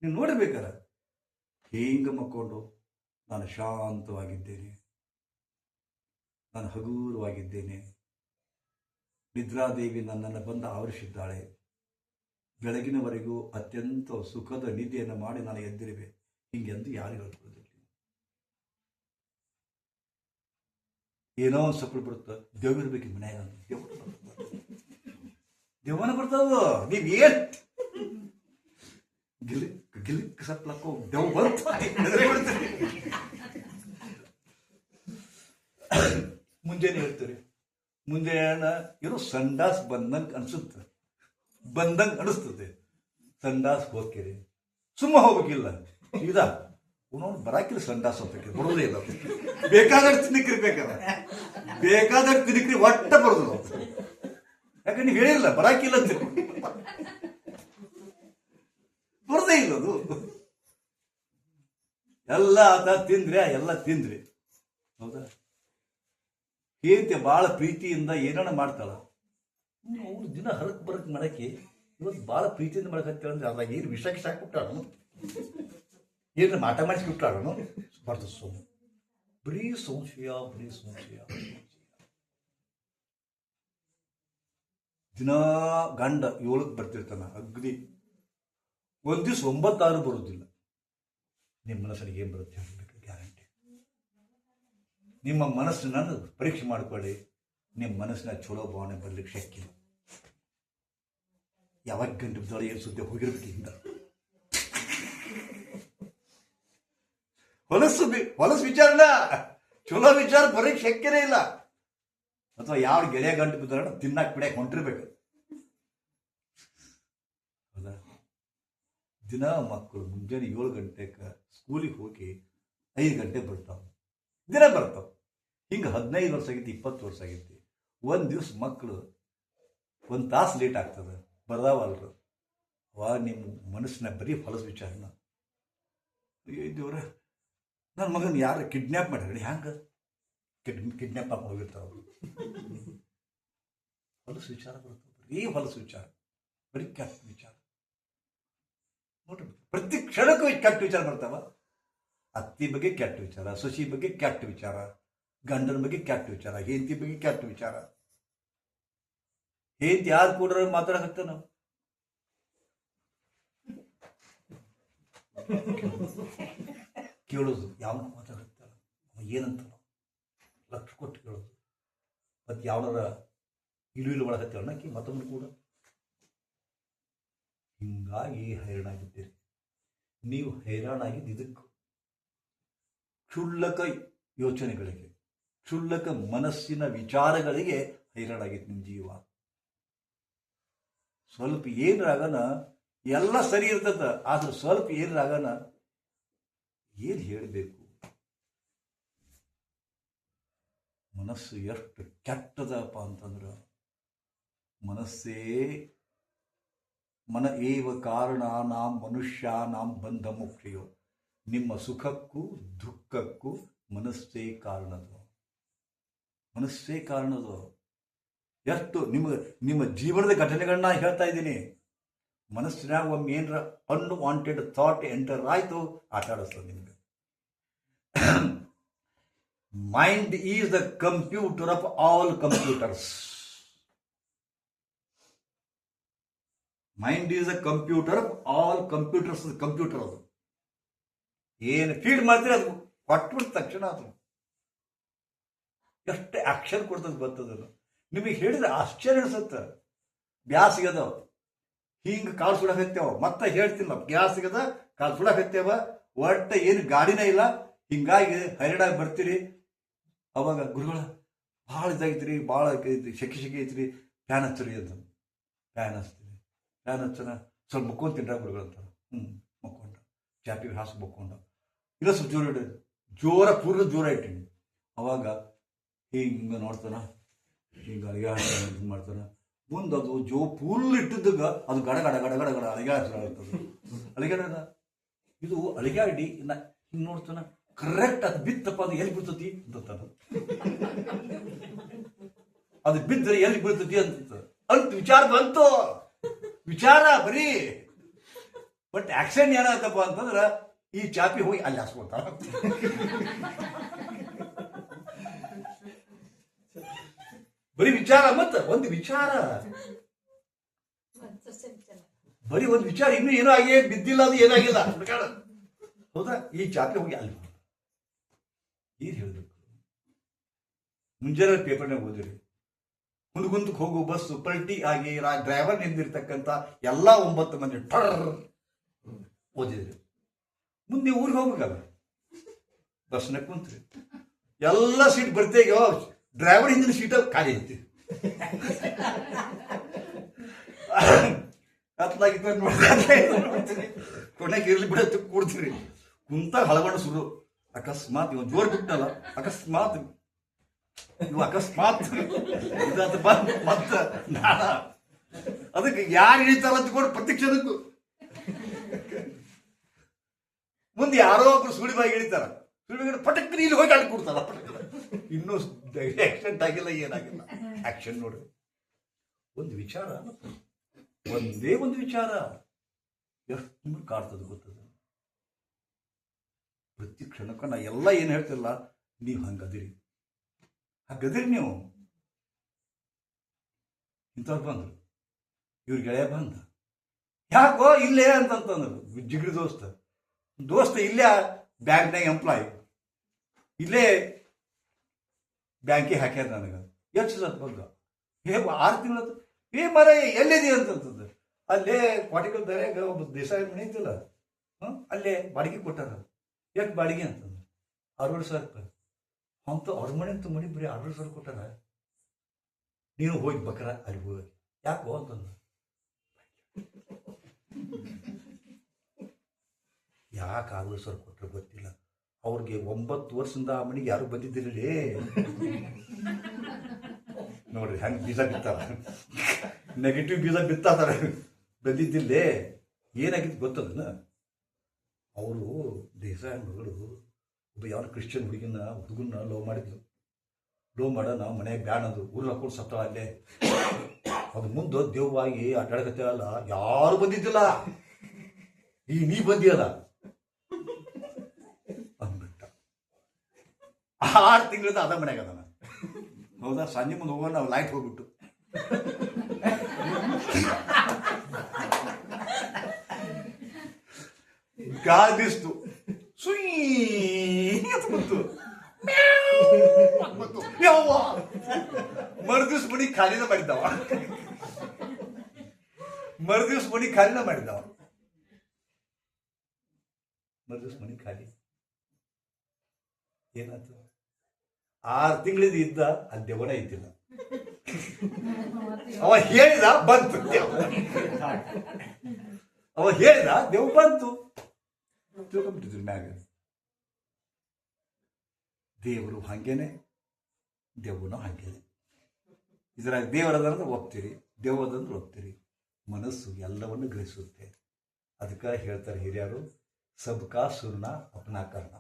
[SPEAKER 1] ನೀವು ನೋಡಬೇಕಾರ. ಹಿಂಗ ಮಕ್ಕೊಂಡು ನಾನು ಶಾಂತವಾಗಿದ್ದೇನೆ, ನಾನು ಹಗೂರವಾಗಿದ್ದೇನೆ, ನಿದ್ರಾದೇವಿ ನನ್ನನ್ನು ಬಂದು ಆವರಿಸಿದ್ದಾಳೆ, ಬೆಳಗಿನವರೆಗೂ ಅತ್ಯಂತ ಸುಖದ ನಿದ್ದೆಯನ್ನು ಮಾಡಿ ನಾನು ಎದ್ದಿರುವೆ, ಹಿಂಗೆಂದು ಯಾರು ಹೇಳ್ಕೊಳ್ಳೋದಿಲ್ಲ. ಏನೋ ಒಂದು ಸಪ್ಪಳು ಬರುತ್ತೆ, ದೇವ್ರಿರ್ಬೇಕು ಮನ್ಯಾಗ, ದೇವನ ಬರ್ತಾವ. ನೀವು ಏನು ಗಿಲಿಕ್ ಸಪ್ಲಕ್ಕೋ ದೇವ್ ಬಂತ ಮುಂಜಾನೆ ಹೇಳ್ತೀರಿ. ಮುಂಜಾನೆ ಏನೋ ಸಂಡಾಸ್ ಬಂದಂಗೆ ಅನಿಸುತ್ತೆ, ಅನಿಸ್ತದೆ. ಸಂಡಾಸ್ ಹೋಗ್ತೀರಿ, ಸುಮ್ಮ ಹೋಗ್ಬೇಕಿಲ್ಲ, ಸೀದಾ ಅವನವ್ನು ಬರಾಕಿಲ್ಲ. ಸಂಡಾಸ್ ಹೋಗ್ಬೇಕಿಲ್ಲ, ಬರೋದೇ ಇಲ್ಲ. ಬೇಕಾದಷ್ಟು ತಿನ್ನಿಕ್ರಿ ಒಟ್ಟ ಬರೋದು. ಯಾಕಂದ್ರೆ ನೀವು ಹೇಳಿಲ್ಲ ಬರಾಕಿಲ್ಲ ಅಂತ, ಬರೋದೇ ಇಲ್ಲ. ಅದು ಎಲ್ಲ ಆತ ತಿಂದ್ರೆ ಎಲ್ಲ ತಿಂದ್ರಿ, ಹೌದಾ? ಹೇಂತೆ ಭಾಳ ಪ್ರೀತಿಯಿಂದ ಏನಾನ ಮಾಡ್ತಾಳ. ಅವ್ರು ದಿನ ಹರಕ್ ಬರಕ್ ಮಾಡಕ್ಕೆ ಇವತ್ತು ಭಾಳ ಪ್ರೀತಿಯಿಂದ ಮಾಡಕತ್ತೇಳ ಅಂದ್ರೆ ಅದ್ರಾಗ ಏನು ವಿಷಕ್ಕೆ ಸಾಕ್ಬಿಟ್ಟಾಳನು, ಏನು ಮಾಟ ಮಾಡಿಸ್ಬಿಟ್ಟಾಳನು. ಬರ್ತ ಸೋಮು ಬರೀ ಸಂಶಯ. ದಿನ ಗಂಡ 7ಕ್ಕೆ ಬರ್ತಿರ್ತಾನ, ಅಗ್ದಿ ಒಂದು ದಿವ್ಸ 9 ಬರೋದಿಲ್ಲ. ನಿಮ್ಮ ಮನಸ್ಸಲ್ಲಿ ಏನು ಬರುತ್ತೆ ಹೇಳಬೇಕು, ಗ್ಯಾರಂಟಿ. ನಿಮ್ಮ ಮನಸ್ಸನ್ನು ಪರೀಕ್ಷೆ ಮಾಡ್ಕೊಳ್ಳಿ. ನಿಮ್ಮ ಮನಸ್ಸಿನ ಚಲೋ ಭಾವನೆ ಬರ್ಲಿಕ್ಕೆ ಶಕ್ಯ. ಯಾವಾಗ ಗಂಟೆ ಬಿದ್ದೊಳಗೆ ಏನು ಸುದ್ದಿ ಹೋಗಿರ್ಬೇಕಿಂದ ಹೊಲಸು ವಿಚಾರನ ಚಲೋ ವಿಚಾರ ಬರೀಕ್ ಶಕ್ಯನೇ ಇಲ್ಲ. ಅಥವಾ ಯಾವ ಗೆಳೆಯ ಗಂಟೆ ಬಿದ್ದಾರ ತಿನ್ನಾಕ್ ಬಿಡಕ್ಕೆ ಹೊಂಟಿರ್ಬೇಕು. ಹೌದಾ? ದಿನ ಮಕ್ಕಳು ಮುಂಜಾನೆ 7 ಗಂಟೆಗೆ ಸ್ಕೂಲಿಗೆ ಹೋಗಿ 5 ಗಂಟೆ ಬರ್ತಾವೆ, ದಿನ ಬರ್ತಾವೆ. ಹಿಂಗೆ 15 ವರ್ಷ ಆಗೈತಿ, 20 ವರ್ಷ ಆಗೈತಿ. ಒಂದು ದಿವ್ಸ ಮಕ್ಕಳು 1 ತಾಸು ಲೇಟ್ ಆಗ್ತದೆ, ಬರ್ದಾವಲ್ರು. ಅವಾಗ ನಿಮ್ಮ ಮನಸ್ಸಿನ ಬರೀ ಹೊಲಸು ವಿಚಾರನ, ದೇವ್ರ ನನ್ನ ಮಗನ ಯಾರು ಕಿಡ್ನ್ಯಾಪ್ ಮಾಡ್ಯಾರ, ಹ್ಯಾಂಗೆ ಕಿಡ್ನ್ಯಾಪ್ ಮಾಡ್ಕೊಂಡು ಹೋಗಿರ್ತಾವ. ಹೊಲಸು ವಿಚಾರ ಬರ್ತವೆ, ಬರೀ ಹೊಲಸು ವಿಚಾರ, ಬರೀ ಕೆಟ್ಟ ವಿಚಾರ. ನೋಡ್ರಿ, ಪ್ರತಿ ಕ್ಷಣಕ್ಕೂ ಕೆಟ್ಟ ವಿಚಾರ ಬರ್ತಾವ. ಅತ್ತಿ ಬಗ್ಗೆ ಕೆಟ್ಟ ವಿಚಾರ, ಸೊಸಿ ಬಗ್ಗೆ ಕೆಟ್ಟ ವಿಚಾರ, ಗಂಡನ ಬಗ್ಗೆ ಕೆಟ್ಟ ವಿಚಾರ, ಹೆಂಡತಿ ಬಗ್ಗೆ ಕೆಟ್ಟ ವಿಚಾರ. ಹೆಂಡತಿ ಯಾರು ಕೂಡ ಮಾತಾಡಕತ್ತ ನಾವು ಕೇಳೋದು, ಯಾವ ಮಾತಾಡುತ್ತಾರ, ಏನಂತ ಲಕ್ಷ ಕೊಟ್ಟು ಕೇಳೋದು. ಮತ್ತು ಯಾವ್ದಾರ ಇಲು ಒಳಗತ್ತೇಳಕಿ ಮತ್ತೊಂದು ಕೂಡ. ಹಿಂಗಾಗಿ ಹೈರಾಣಾಗಿದ್ದೀರಿ. ನೀವು ಹೈರಾಣಾಗಿದ್ದು ಇದಕ್ಕೆ, ಕ್ಷುಲ್ಲಕ ಯೋಚನೆಗಳಿಗೆ, ಕ್ಷುಲ್ಲಕ ಮನಸ್ಸಿನ ವಿಚಾರಗಳಿಗೆ ಹೈರಾಣಾಗಿತ್ತು ನಿಮ್ಮ ಜೀವ. ಸ್ವಲ್ಪ ಏನಾಗನ ಎಲ್ಲ ಸರಿ ಇರ್ತದ, ಆದ್ರೆ ಸ್ವಲ್ಪ ಏನಾಗನ ಏನು ಹೇಳಬೇಕು. ಮನಸ್ಸು ಎಷ್ಟು ಕೆಟ್ಟದಪ್ಪ ಅಂತಂದ್ರೆ, ಮನಸ್ಸೇ ಮನ ಏವ ಕಾರಣ ನಾಂ ಮನುಷ್ಯ ನಾಂ ಬಂಧ ಮುಖ್ಯೋ. ನಿಮ್ಮ ಸುಖಕ್ಕೂ ದುಃಖಕ್ಕೂ ಮನಸ್ಸೇ ಕಾರಣದು, ಮನಸ್ಸೇ ಕಾರಣದು. ಎಷ್ಟು ನಿಮ್ಮ ಜೀವನದ ಘಟನೆಗಳನ್ನ ಹೇಳ್ತಾ ಇದ್ದೀನಿ. ಮನಸ್ಸಿನಾಗ ಒಮ್ಮೆ ಏನರ ಅನ್ವಾಂಟೆಡ್ ಥಾಟ್ ಎಂಟರ್ ಆಯ್ತು, ಆಟ ಆಡಿಸ್ತದೆ ನಿಮಗೆ. Mind is the computer of all computers. Mind is the computer of all computers. Computer ಅದು ಏನು ಫೀಡ್ ಮಾಡ್ತೀರಿ ಅದು ಕೊಟ್ಬಿಟ್ಟ ತಕ್ಷಣ ಅದು ಎಷ್ಟು ಆಕ್ಷನ್ ಕೊಡ್ತದೆ ಗೊತ್ತದಲ್ಲ. ನಿಮಗೆ ಹೇಳಿದ್ರೆ ಆಶ್ಚರ್ಯ ಅನಿಸುತ್ತೆ. ಬ್ಯಾಸಿಗದ ಹಿಂಗೆ ಕಾಲು ಸುಡಕತ್ತೇವ, ಮತ್ತೆ ಹೇಳ್ತಿಲ್ಲ, ಗ್ಯಾಸ್ಗದ ಕಾಲು ಸುಡಕತ್ತೇವ, ಒಟ್ಟ ಏನು ಗಾಡಿನೇ ಇಲ್ಲ. ಹಿಂಗಾಗಿ ಹೈರಾಣಾಗಿ ಬರ್ತೀರಿ. ಅವಾಗ ಗುರುಗಳ ಭಾಳ ಇದಾಗಿತ್ರಿ, ಭಾಳ ಶೆಕೆ ಐತ್ರಿ, ಫ್ಯಾನ್ ಹಚ್ಚರಿ ಅಂತ. ಫ್ಯಾನ್ ಹಚ್ತೀವಿ, ಫ್ಯಾನ್ ಹಚ್ಚನ ಸ್ವಲ್ಪ ಮುಕ್ಕೊಂತೀನ್ರ ಗುರುಗಳಂತ. ಮುಕ್ಕೊಂಡ ಚಾಪಿ ಹಾಸು ಮುಕ್ಕೊಂಡ, ಇಲ್ಲ ಸ್ವಲ್ಪ ಜೋರ ಇಡ, ಪೂರ್ಣ ಜೋರ ಇಟ್ಟೀನಿ. ಅವಾಗ ಹಿಂಗೆ ನೋಡ್ತಾನ, ಹಿಂಗೆ ಅಡಿಗೆ ಮಾಡ್ತಾನೆ. ಮುಂದೆ ಅದು ಫುಲ್ ಇಟ್ಟಿದ್ದಾಗ ಅದು ಗಡ ಗಡ ಗಡ ಗಡ ಗಡ ಅಳಿಗಾಡ್ತದೆ. ಅಳಿಗಾಡ ಇದು ಅಳಿಗಾಡಿ ಹಿಂಗೆ ನೋಡ್ತಾನ, ಕರೆಕ್ಟ್ ಅದು ಬಿತ್ತಪ್ಪ, ಅದು ಎಲ್ಲಿ ಬೀಳ್ತತಿ ಅಂತ. ಅದು ಬಿದ್ದರೆ ಎಲ್ಲಿ ಬೀಳ್ತತಿ ಅಂತ ವಿಚಾರ ಬಂತು. ವಿಚಾರ ಬರೀ, ಬಟ್ ಆಕ್ಷನ್ ಏನಾಗತ್ತಪ್ಪ ಅಂತಂದ್ರೆ ಈ ಚಾಪಿ ಹೋಗಿ ಅಲ್ಲಿ ಹಾಸ್ಕೊಳ್ತಾರ. ಬರೀ ವಿಚಾರ, ಮತ್ತ ಒಂದು ವಿಚಾರ, ಬರೀ ಒಂದು ವಿಚಾರ, ಇನ್ನೂ ಏನೋ ಆಗಿ ಬಿದ್ದಿಲ್ಲ, ಅದು ಏನಾಗಿಲ್ಲ. ಹೌದಾ? ಈ ಚಾಪಿ ಹೋಗಿ ಅಲ್ಲಿ ಏನ್ ಹೇಳ್ಬೇಕು. ಮುಂಜಾನೆ ಪೇಪರ್ನಾಗ ಓದಿರಿ, ಹುಣಗುಂದಕ್ಕೆ ಹೋಗು ಬಸ್ಸು ಪಲ್ಟಿ ಆಗಿ ಡ್ರೈವರ್ ನಿಂದಿರ್ತಕ್ಕಂಥ ಎಲ್ಲ 9 ಮಂದಿ ಟರ್ ಓದಿದ್ರಿ. ಮುಂದೆ ಊರಿಗೆ ಹೋಗ್ಬೇಕಲ್ಲ, ಬಸ್ನಾಗ ಕುಂತ್ರಿ, ಎಲ್ಲ ಸೀಟ್ ಬರ್ತೇಗ, ಡ್ರೈವರ್ ಹಿಂದಿನ ಸೀಟ ಖಾಲಿ ಐತಿ. ಕತ್ಲಾಗಿತ್ತು ನೋಡ್ತೀನಿ, ಕೊನೆಗೆ ಇರ್ಲಿ ಬಿಡತ್ತು ಕೂಡ್ತೀರಿ. ಕುಂತಾಗ ಹಳಗಣ ಶುರು. ಅಕಸ್ಮಾತ್ ಇವ್ ಜೋರ್ ಬಿಟ್ಟಲ್ಲ, ಅಕಸ್ಮಾತ್ ಇವು ಅಕಸ್ಮಾತ್ ಇದಾದ ಬಂದ್ ಮತ್ತ ನಾನ ಅದಕ್ಕೆ ಯಾರು ಹಿಡಿತಾರ ಅಂತ್ಕೊಂಡು ಪ್ರತಿಕ್ಷಣಕ್ಕೂ ಮುಂದೆ ಯಾರೋ ಒಬ್ರು ಸುಳಿಬಾಗಿ ಹಿಡಿತಾರ. ಸುಳಿಬಾಗಿ ಪಟಕ್ರಿ ಇಲ್ಲಿ ಹೋಗಿ ಆಡಿ ಕೊಡ್ತಾರ. ಇನ್ನೂ ಆಕ್ಸಿಡೆಂಟ್ ಆಗಿಲ್ಲ, ಏನಾಗಿಲ್ಲ. ಆಕ್ಷನ್ ನೋಡ್ರಿ, ಒಂದು ವಿಚಾರ, ಒಂದೇ ಒಂದು ವಿಚಾರ ಎಷ್ಟು ನಿಮ್ಗೆ ಕಾಡ್ತದೆ ಗೊತ್ತದ. ಪ್ರತಿ ಕ್ಷಣಕ್ಕ ನಾ ಎಲ್ಲ ಏನು ಹೇಳ್ತಿಲ್ಲ, ನೀವು ಹಂಗದಿರಿ, ಹಾಗದಿರಿ ನೀವು. ಇಂಥವ್ರು ಬಂದ್ರು, ಇವ್ರ ಗೆಳೆಯ ಬಂದ, ಯಾಕೋ ಇಲ್ಲೇ ಅಂತಂತಂದ್ರು. ಜಿಗ್ರಿ ದೋಸ್ತ ಇಲ್ಲೇ ಬ್ಯಾಂಕ್ನಾಗ ಎಂಪ್ಲಾಯ್, ಇಲ್ಲೇ ಬ್ಯಾಂಕಿಗೆ ಹಾಕ್ಯಾರ ನನಗೆ ಎಷ್ಟು ಸತ್ ಬಂದ 6 ತಿಂಗಳ ಮರ ಎಲ್ಲಿದೆ ಅಂತಂತದ್ದು ಅಲ್ಲೇ ಕ್ವಾಟಿಕಲ್ ದರ್ಯಾಗ ಒಬ್ಬ ದೇಸಾಯಿ ಮನೆ ಐತಿಲ್ಲ ಅಲ್ಲೇ ಬಾಡಿಗೆ ಕೊಟ್ಟಾರ ಎಷ್ಟು ಬಾಡಿಗೆ ಅಂತಂದ್ರೆ 60,000 ರೂಪಾಯಿ ಅಂತ ಅವ್ರ ಮನೆ ಅಂತ ಮನೆ ಬರೀ 60,000 ಕೊಟ್ಟಾರ. ನೀನು ಹೋಗಿ ಬಕ್ರ ಅಲ್ಲಿ ಹೋಗಿ ಯಾಕೋ ಅಂತಂದ ಯಾಕೆ 60,000 ಕೊಟ್ಟರೆ ಗೊತ್ತಿಲ್ಲ, ಅವ್ರಿಗೆ 9 ವರ್ಷದಿಂದ ಆ ಮನೆಗೆ ಯಾರು ಬಂದಿದ್ದಿರಲಿ. ನೋಡ್ರಿ ಹೆಂಗೆ ಬೀಜ ಬಿತ್ತಾರ, ನೆಗೆಟಿವ್ ಬೀಜ ಬಿತ್ತಾತಾರೆ. ಬಂದಿದ್ದಿಲ್ಲೇ ಏನಾಗಿತ್ತು ಗೊತ್ತದನ್ನ, ಅವರು ದೇಸಾಯಿ ಮಗಳು ಒಬ್ಬ ಯಾವ ಕ್ರಿಶ್ಚಿಯನ್ ಹುಡುಗನ್ನ ಲವ್ ಮಾಡಿದ್ಲು. ಲವ್ ಮಾಡ ನಾವು ಮನೆಯಾಗ ಬ್ಯಾನ್ ಅದು ಊರು ಹಾಕೊಂಡು ಸತ್ತ ಅಲ್ಲೇ. ಅದು ಮುಂದೆ ದೇವವಾಗಿ ಅಡ್ಡಾಡಕತ್ತಲ್ಲ, ಯಾರು ಬಂದಿದ್ದಿಲ್ಲ, ಈಗ ನೀ ಬಂದಿಯಲ್ಲ ಅಂದ್ಬಿಟ್ಟ. 6 ತಿಂಗಳಿಂದ ಅದ ಮನ್ಯಾಗ ಅದನ. ಹೌದಾ, ಸಂಜೆ ಮುಂದೆ ಹೋಗೋಣ ನಾವು ಲೈಟ್ ಹೋಗ್ಬಿಟ್ಟು ಗಾಳಿ ಬೀಸ್ತು, ಸುಯ್ತು ಯಾವ ಮರುದಿವ್ಸ ಮಣಿ ಖಾಲಿನ ಮಾಡಿದ್ದಾವ. ಮರುದಿವ್ಸ ಮಣಿ ಖಾಲಿ. ಏನಾಯ್ತು? 6 ತಿಂಗಳಿಂದ ಇದ್ದ ಅಲ್ಲಿ ದೆವ್ವನ ಇದ್ದಿಲ್ಲ. ಅವ ಹೇಳಿದ ಬಂತು, ದೇವ್ ಬಂತು. ತಿಳ್ಕೊಂಡ್ಬಿಟ್ಟಿದ್ರು ಮ್ಯಾಗ. ದೇವರು ಹಂಗೇನೆ, ದೆವ್ವನು ಹಂಗೇನೆ. ಇದ್ರಾಗ ದೇವರದಂದ್ರೆ ಒಪ್ತೀರಿ, ದೆವ್ವದಂದ್ರೆ ಒಪ್ತೀರಿ. ಮನಸ್ಸು ಎಲ್ಲವನ್ನು ಗ್ರಹಿಸುತ್ತೆ. ಅದಕ್ಕೆ ಹೇಳ್ತಾರೆ ಹಿರಿಯರು, ಸಬ್ಕಾ ಸುರ್ಣ ಅಪ್ನಾ ಕರ್ಣ.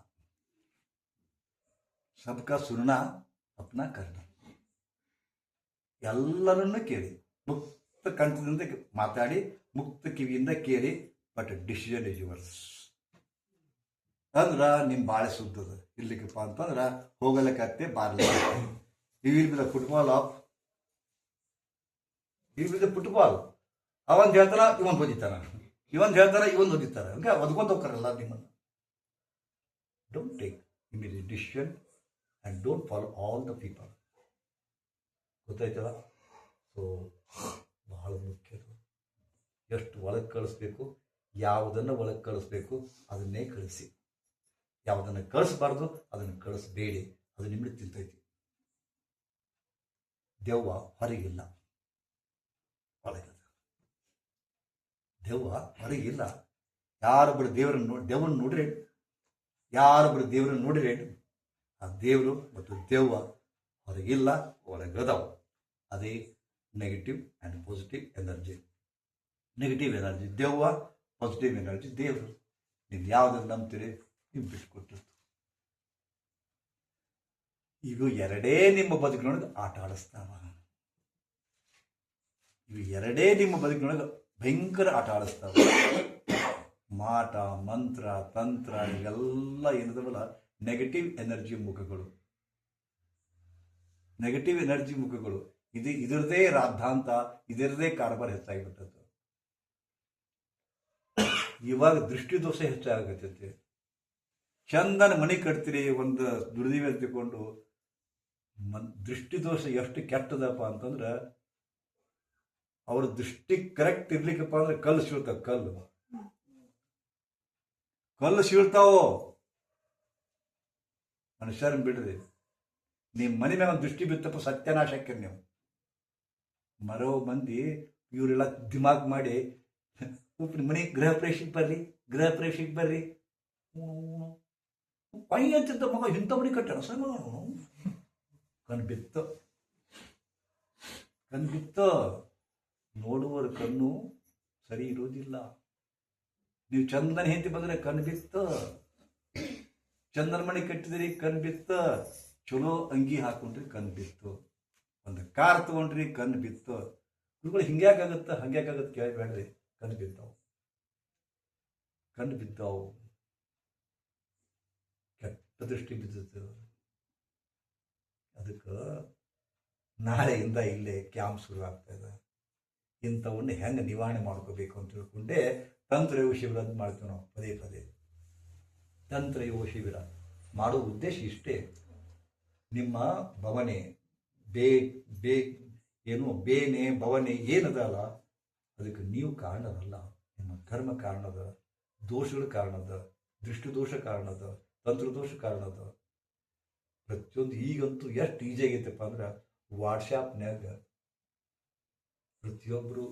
[SPEAKER 1] ಸಬ್ಕಾ ಸುರ್ಣ ಅಪ್ನಾ ಕರ್ಣ. ಎಲ್ಲರನ್ನು ಕೇಳಿ, ಮುಕ್ತ ಕಂಠದಿಂದ ಮಾತಾಡಿ, ಮುಕ್ತ ಕಿವಿಯಿಂದ ಕೇಳಿ, ಬಟ್ ಡಿಸಿಷನ್ ಇಸ್ ಯುವರ್ಸ್. ಅಂದ್ರ ನಿಮ್ ಬಾಳೆ ಸುದ್ದದ. ಇರ್ಲಿಕ್ಕಪ್ಪ ಅಂತಂದ್ರ ಹೋಗಲಿಕ್ಕತ್ತೆ ಬಾರ್ಲ. You will be the football off, you will be the football. ಅವಂದ್ ಹೇಳ್ತಾರ ಇವನ್ ಓದಿತಾರ, ಇವನ್ ಹೇಳ್ತಾರ ಇವನ್ ಓದಿತಾರ, ಹಂಗೆ ಒದ್ಕೊಂತ ಹೋಗ್ತಾರಲ್ಲ ನಿಮ್ಮನ್ನ. Don't take immediate decision and don't follow all the people. ಗೊತ್ತಾಯ್ತಲ್ಲ? ಸೊ ಬಹಳ ಮುಖ್ಯ. ಎಷ್ಟು ಒಳಗೆ ಕಳಿಸ್ಬೇಕು, ಯಾವುದನ್ನು ಒಳಗೆ ಕಳಿಸ್ಬೇಕು ಅದನ್ನೇ ಕಳಿಸಿ. ಯಾವುದನ್ನು ಕಳಿಸ್ಬಾರ್ದು ಅದನ್ನು ಕಳಿಸ್ಬೇಡಿ, ಅದು ನಿಮಗೆ ತಿಂತೈತಿ. ದೆವ್ವ ಹೊರಗಿಲ್ಲ, ಒಳಗದ. ದೆವ್ವ ಹೊರಗಿಲ್ಲ. ಯಾರೊಬ್ಬರು ದೇವರನ್ನು ನೋಡ್ರಿ, ಯಾರೊಬ್ಬರು ದೇವರನ್ನು ನೋಡಿರಿ, ಆ ದೇವರು ಮತ್ತು ದೆವ್ವ ಹೊರಗಿಲ್ಲ, ಒಳಗದವು. ಅದೇ negative and positive energy. Negative energy ದೆವ್ವ, ಪಾಸಿಟಿವ್ ಎನರ್ಜಿ ದೇವರು. ನೀವು ಯಾವುದನ್ನು ನಂಬ್ತೀರಿ ನೀವು ಬಿಟ್ಕೊಟ್ಟಿರ್ತು. ಇವು ಎರಡೇ ನಿಮ್ಮ ಬದುಕಿನೊಳಗೆ ಆಟ ಆಡಿಸ್ತಾವ. ಇವು ಎರಡೇ ನಿಮ್ಮ ಬದುಕಿನೊಳಗೆ ಭಯಂಕರ ಆಟ ಆಡಿಸ್ತಾವ. ಮಾಟ, ಮಂತ್ರ, ತಂತ್ರ ಇವೆಲ್ಲ ಏನಿದಾವಲ್ಲ ನೆಗೆಟಿವ್ ಎನರ್ಜಿ ಮುಖಗಳು. ನೆಗೆಟಿವ್ ಎನರ್ಜಿ ಮುಖಗಳು. ಇದರದೇ ರಾದ್ಧಾಂತ, ಇದರದೇ ಕಾರ್ಬಾರ್ ಹೆಚ್ಚಾಗಿಬಿಟ್ಟದ್ದು. ಇವಾಗ ದೃಷ್ಟಿದೋಷ ಹೆಚ್ಚಾಗತ್ತೈತಿ. ಚಂದನ ಮನೆ ಕಟ್ತೀರಿ, ಒಂದು ದುಡಿದೀವಿ ಅಂತ ತಿಳ್ಕೊಂಡು. ದೃಷ್ಟಿದೋಷ ಎಷ್ಟು ಕೆಟ್ಟದಪ್ಪ ಅಂತಂದ್ರೆ, ಅವ್ರ ದೃಷ್ಟಿ ಕರೆಕ್ಟ್ ಇರ್ಲಿಕ್ಕಪ್ಪ ಅಂದ್ರೆ ಕಲ್ಲು ಸೀಳ್ತಾವ. ಕಲ್ಲು ಸೀಳ್ತಾವೋ. ಮನುಷ್ಯರನ್ನ ಬಿಡ್ರಿ, ನಿಮ್ಮ ಮನೆ ಮೇಲೆ ಒಂದು ದೃಷ್ಟಿ ಬಿತ್ತಪ್ಪ ಸತ್ಯನಾಶಕ್ಕೆ ನೀವು. ಮರೋ ಮಂದಿ ಇವರೆಲ್ಲ ದಿಮಾಗ್ ಮಾಡಿ ಮನೆ ಗೃಹ ಪ್ರವೇಶಕ್ಕೆ ಬರ್ರಿ ಪೈ ಅಂತಿದ್ದ ಮಗ ಇಂಥ ಮನೆ ಕಟ್ಟಾನ ಸರ್. ಕಣ್ಬಿತ್ತ ನೋಡುವರ ಕಣ್ಣು ಸರಿ ಇರೋದಿಲ್ಲ. ನೀವು ಚಂದನ ಹೆಂಡತಿ ಬಂದ್ರೆ ಕಣ್ಬಿತ್ತ, ಚಂದನ ಮನೆ ಕಟ್ಟಿದ್ರಿ ಕಣ್ಬಿತ್ತ, ಚಲೋ ಅಂಗಿ ಹಾಕೊಂಡ್ರಿ ಕಣ್ಬಿತ್ತು, ಒಂದು ಕಾರ್ ತಗೊಂಡ್ರಿ ಕಣ್ಬಿತ್ತು. ಇವುಗಳು ಹಿಂಗ್ಯಾಕಾಗತ್ತ ಹಂಗ್ಯಾಕಾಗತ್ತೆ ಕೇಳಬೇಡ್ರಿ. ಕಣ್ಣು ಬಿದ್ದಾವು, ಕೆಟ್ಟ ದೃಷ್ಟಿ ಬಿದ್ದಿತ್ತು. ಅದಕ್ಕೆ ನಾಳೆಯಿಂದ ಇಲ್ಲೇ ಕ್ಯಾಂಪ್ ಶುರು ಆಗ್ತಾ ಇದೆ. ಇಂಥವನ್ನ ಹೆಂಗೆ ನಿವಾರಣೆ ಮಾಡ್ಕೋಬೇಕು ಅಂತ ತಿಳ್ಕೊಂಡೆ ತಂತ್ರ ಯೋಗ ಶಿಬಿರ ಅಂತ ಮಾಡ್ತೀವಿ ನಾವು ಪದೇ. ತಂತ್ರ ಯೋಗ ಶಿಬಿರ ಮಾಡೋ ಉದ್ದೇಶ ಇಷ್ಟೇ. ನಿಮ್ಮ ಭವನೆ ಬೇ ಬೇ ಏನು ಬೇನೆ ಭವನೆ ಏನದಲ್ಲ ಅದಕ್ಕೆ ನೀವು ಕಾರಣರಲ್ಲ. ನಿಮ್ಮ ಕರ್ಮ ಕಾರಣದ, ದೋಷಗಳ ಕಾರಣದ, ದೃಷ್ಟಿದೋಷ ಕಾರಣದ, ತಂತ್ರದೋಷ ಕಾರಣದ. ಪ್ರತಿಯೊಂದು ಈಗಂತೂ ಎಷ್ಟು ಈಜಿ ಆಗೈತಪ್ಪ ಅಂದ್ರೆ ವಾಟ್ಸಾಪ್ನ್ಯಾಗ ಪ್ರತಿಯೊಬ್ಬರು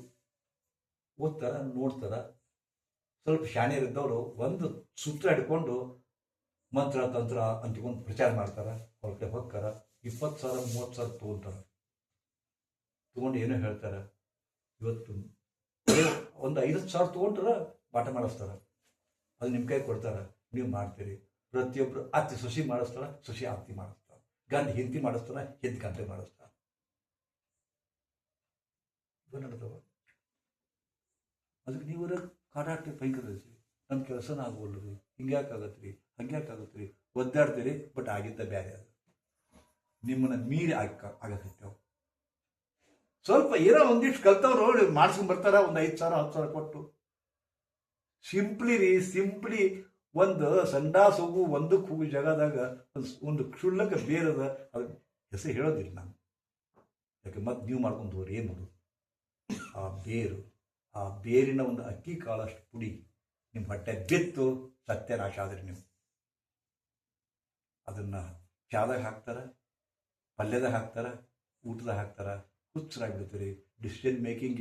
[SPEAKER 1] ಓದ್ತಾರ, ನೋಡ್ತಾರ. ಸ್ವಲ್ಪ ಶಾಣ್ಯರಿದ್ದವರು ಒಂದು ಸೂತ್ರ ಹಿಡ್ಕೊಂಡು ಮಂತ್ರ ತಂತ್ರ ಅಂತ್ಕೊಂಡು ಪ್ರಚಾರ ಮಾಡ್ತಾರ, ಹೊರಗಡೆ ಹೋಗ್ತಾರ, 20,000 30,000 ತೊಗೊಂತಾರ. ತೊಗೊಂಡು ಏನೋ ಹೇಳ್ತಾರ. ಇವತ್ತು ಒಂದು 50,000 ತೊಗೊಂಡ್ರ ಪಾಠ ಮಾಡಿಸ್ತಾರ, ಅದು ನಿಮ್ಮ ಕೈ ಕೊಡ್ತಾರ, ನೀವು ಮಾಡ್ತೀರಿ. ಪ್ರತಿಯೊಬ್ಬರು ಅತ್ತಿ ಸೊಸಿ ಮಾಡಿಸ್ತಾರ, ಸೊಸಿ ಆರ್ತಿ ಮಾಡಿಸ್ತಾರ, ಗಂಡ ಹಿಂತಿ ಮಾಡಿಸ್ತಾರ, ಹೆಂಡತಿ ಗಂಟೆ ಮಾಡಿಸ್ತಾರ. ನಡ್ದವ ಅದಕ್ಕೆ ನೀವು ಕಾಟಾಟ ಭಯಂಕರ ಐತಿ. ನಮ್ಮ ಕೆಲಸನ ಆಗೋಲ್ರಿ, ಹಿಂಗ್ಯಾಕಾಗತ್ರಿ, ಹಂಗ್ಯಾಕಾಗತ್ರಿ, ಒದ್ದಾಡ್ತೀರಿ. ಬಟ್ ಆಗಿದ್ದ ಬೇರೆ ಅದು ನಿಮ್ಮನ್ನ ಮೀರಿ ಆಗಕತ್ತೇವು. ಸ್ವಲ್ಪ ಏನೋ ಒಂದಿಷ್ಟು ಕಲ್ತವ್ರು ಮಾಡ್ಸ್ಕೊಂಡ್ ಬರ್ತಾರ, ಒಂದು 5,000 10,000 ಕೊಟ್ಟು. ಸಿಂಪ್ಲಿ ಒಂದು ಸಂಡಾಸ್ ಹೋಗು, ಒಂದಕ್ಕೆ ಹೋಗು ಜಾಗದಾಗ ಒಂದು ಕ್ಷುಲ್ಲಕ ಬೇರದ, ಅದು ಹೆಸರು ಹೇಳೋದಿಲ್ಲ ನಾನು. ಯಾಕೆ ಮತ್ತೆ ನೀವು ಮಾಡ್ಕೊಂಡು ಹೋಗ್ರಿ, ಏನು ಮಾಡೋದು? ಆ ಬೇರಿನ ಒಂದು ಅಕ್ಕಿ ಕಾಳಷ್ಟು ಪುಡಿ ನಿಮ್ಮ ಹೊಟ್ಟೆ ಬಿತ್ತು ಸತ್ಯನಾಶ ಆದ್ರಿ. ನೀವು ಅದನ್ನ ಚಾದಾಗ ಹಾಕ್ತಾರ, ಪಲ್ಯದಾಗ ಹಾಕ್ತಾರ, ಊಟದಾಗ ಹಾಕ್ತಾರ, ಹುಚ್ಚರಾಗ್ಬಿಡ್ತೀರಿ. ಡಿಸಿಷನ್ ಮೇಕಿಂಗ್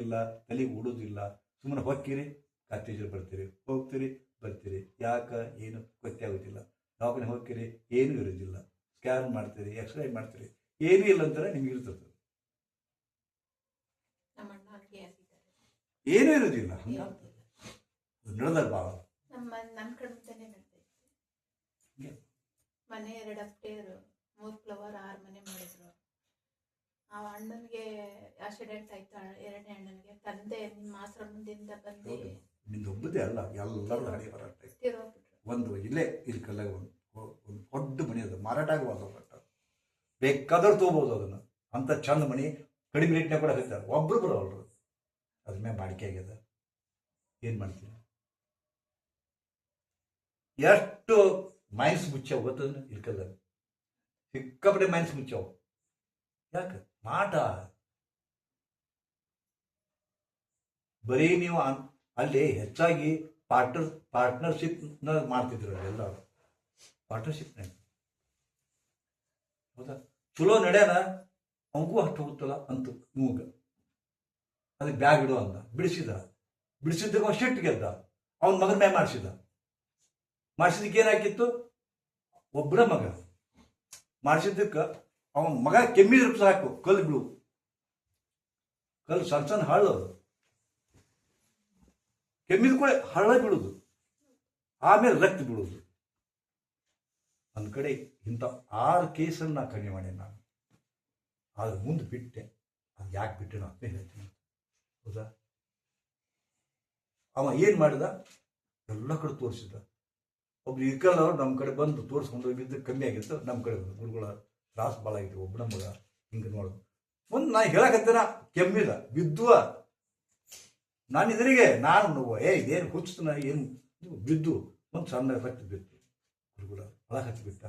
[SPEAKER 1] ಇಲ್ಲ, ತಲೆಗೆ ಓಡೋದಿಲ್ಲ. ಸುಮ್ಮನೆ ಹೊಕ್ಕಿರಿ, ಕಾಲೇಜಲ್ಲಿ ಬರ್ತೀರಿ, ಹೋಗ್ತೀರಿ, ಬರ್ತೀರಿ. ಯಾಕೆ ಏನು ಗೊತ್ತಾಗೋದಿಲ್ಲ. ದವಾಖಾನೆ ಹೋಗ್ತೀರಿ, ಏನೂ ಇರೋದಿಲ್ಲ. ಸ್ಕ್ಯಾನ್ ಮಾಡ್ತೀರಿ, ಎಕ್ಸ್ರೇ ಮಾಡ್ತೀರಿ, ಏನೂ ಇಲ್ಲ ಅಂತಾರೆ ನಿಮ್ಗೆ ಇರ್ತದೆ. ಏನೂ ಇರೋದಿಲ್ಲ. ಹಂಗಾಗ್ತದೆ ನಡೆದಾಗ ಭಾಳ
[SPEAKER 2] ನಮ್ಮ ಕಡೆ ಮನೆ 2 ಅಪ್ಟೇರು 3 ಫ್ಲವರ್ 6 ಮನೆ ಮಾಡಿದ್ರು. ಆ ಅಣ್ಣನಿಗೆ ಆಕ್ಸಿಡೆಂಟ್ ಆಯ್ತು. 2ನೇ ಅಣ್ಣನಿಗೆ ತಂದೆ ನಿಮ್ಮ ಆಶ್ರಮದಿಂದ ಬಂದು
[SPEAKER 1] ನಿಂದು ಒಬ್ಬದೇ ಅಲ್ಲ, ಎಲ್ಲರೂ ಹಣೆ ಬರ ಒಂದು ಇಲ್ಲೇ ಇಲ್ಕಲ್ಲ ಒಂದು ದೊಡ್ಡ ಮನೆ ಅದು ಮಾರಾಟ ಆಗಬಾರ್ದು. ಬಟ್ ಬೇಕಾದ್ರೂ ತೊಗೋಬೋದು ಅದನ್ನು. ಅಂಥ ಚಂದ ಮನೆ ಕಡಿಮೆ ರೇಟ್ನಾಗ ಕೂಡ ಹೇಳ್ತಾರೆ. ಒಬ್ರು ಬರೋಲ್ರು, ಅದ್ರ ಮೇಲೆ ಬಾಡಿಕೆ ಆಗ್ಯದ. ಏನು ಮಾಡ್ತೀವಿ? ಎಷ್ಟು ಮೈನ್ಸ್ ಮುಚ್ಚಾವ ಗೊತ್ತದ ಇಲ್ಕಲ್ಲ, ಸಿಕ್ಕಾಪಟ್ಟೆ ಮೈನ್ಸ್ ಮುಚ್ಚಾವ. ಯಾಕೆ ಮಾಟ ಬರೀ ನೀವು ಅಲ್ಲಿ ಹೆಚ್ಚಾಗಿ ಪಾರ್ಟ್ನರ್ಶಿಪ್ ಮಾಡ್ತಿದ್ರು ಎಲ್ಲರೂ. ಪಾರ್ಟ್ನರ್ಶಿಪ್ನಾಗ ಹೌದಾ, ಚಲೋ ನಡೆಯನ ಅವಗೂ ಅಷ್ಟು ಹೋಗುತ್ತಲ್ಲ ಅಂತ ಮೂಗ ಅದಕ್ಕೆ ಬ್ಯಾಗ್ ಇಡು ಅಂದ. ಬಿಡಿಸಿದ್ದಕ್ಕೆ ಅವ್ನು ಶೆಟ್ ಗೆದ್ದ. ಅವನ ಮಗನ ಮ್ಯಾಗ ಮಾಡಿಸಿದ್ದಕ್ಕೆ ಏನಾಕಿತ್ತು? ಒಬ್ಬರ ಮಗ ಮಾಡಿಸಿದ್ದಕ್ಕೆ ಅವನ ಮಗ ಕೆಮ್ಮಿದ್ರು ಸಾಕು, ಕಲ್ಲು ಬಿಡು. ಕಲ್ಲು ಸಣ್ಣ ಸಣ್ಣ ಹಳ್ಳು, ಕೆಮ್ಮಿದ ಕೂಡ ಹಳ್ಳ ಬಿಡುದು, ಆಮೇಲೆ ರಕ್ತ ಬಿಡುದು. ಒಂದು ಕಡೆ ಇಂಥ 6 ಕೇಸನ್ನು ನಾ ಕಡಿಮೆ ಮಾಡಿ ನಾನು. ಆದ್ರೆ ಮುಂದೆ ಬಿಟ್ಟೆ. ಅದು ಯಾಕೆ ಬಿಟ್ಟೆ ನಾನು ಅಂತ ಹೇಳ್ತೀನಿ. ಹೌದಾ, ಅವ ಏನು ಮಾಡಿದ? ಎಲ್ಲ ಕಡೆ ತೋರಿಸಿದ. ಒಬ್ರು ಇರ್ಕಲ್ಲ ಅವ್ರು ನಮ್ಮ ಕಡೆ ಬಂದು ತೋರಿಸ್ಕೊಂಡು ಹೋಗಿದ್ದು ಕಮ್ಮಿ ಆಗಿತ್ತು. ನಮ್ಮ ಕಡೆ ಬಂದು ಗುರುಗಳ ತ್ರಾಸ ಭಾಳ ಆಗಿತ್ತು. ಒಬ್ಬನ ಮಗ ಹಿಂಗೆ ನೋಡೋದು. ಒಂದು ನಾ ಹೇಳಕತ್ತೇನ, ಕೆಮ್ಮಿದ ಬಿದ್ದುವ. ನಾನು ಇದರಿಗೆ ನಾನು ಇದೇನು ಹುಚ್ಚನ ಏನು ಬಿದ್ದು ಒಂದು ಸಣ್ಣ ರಕ್ತ ಬಿತ್ತು. ಗುರುಗಳ ಒಳ ಹಚ್ಚಿಬಿಟ್ಟ.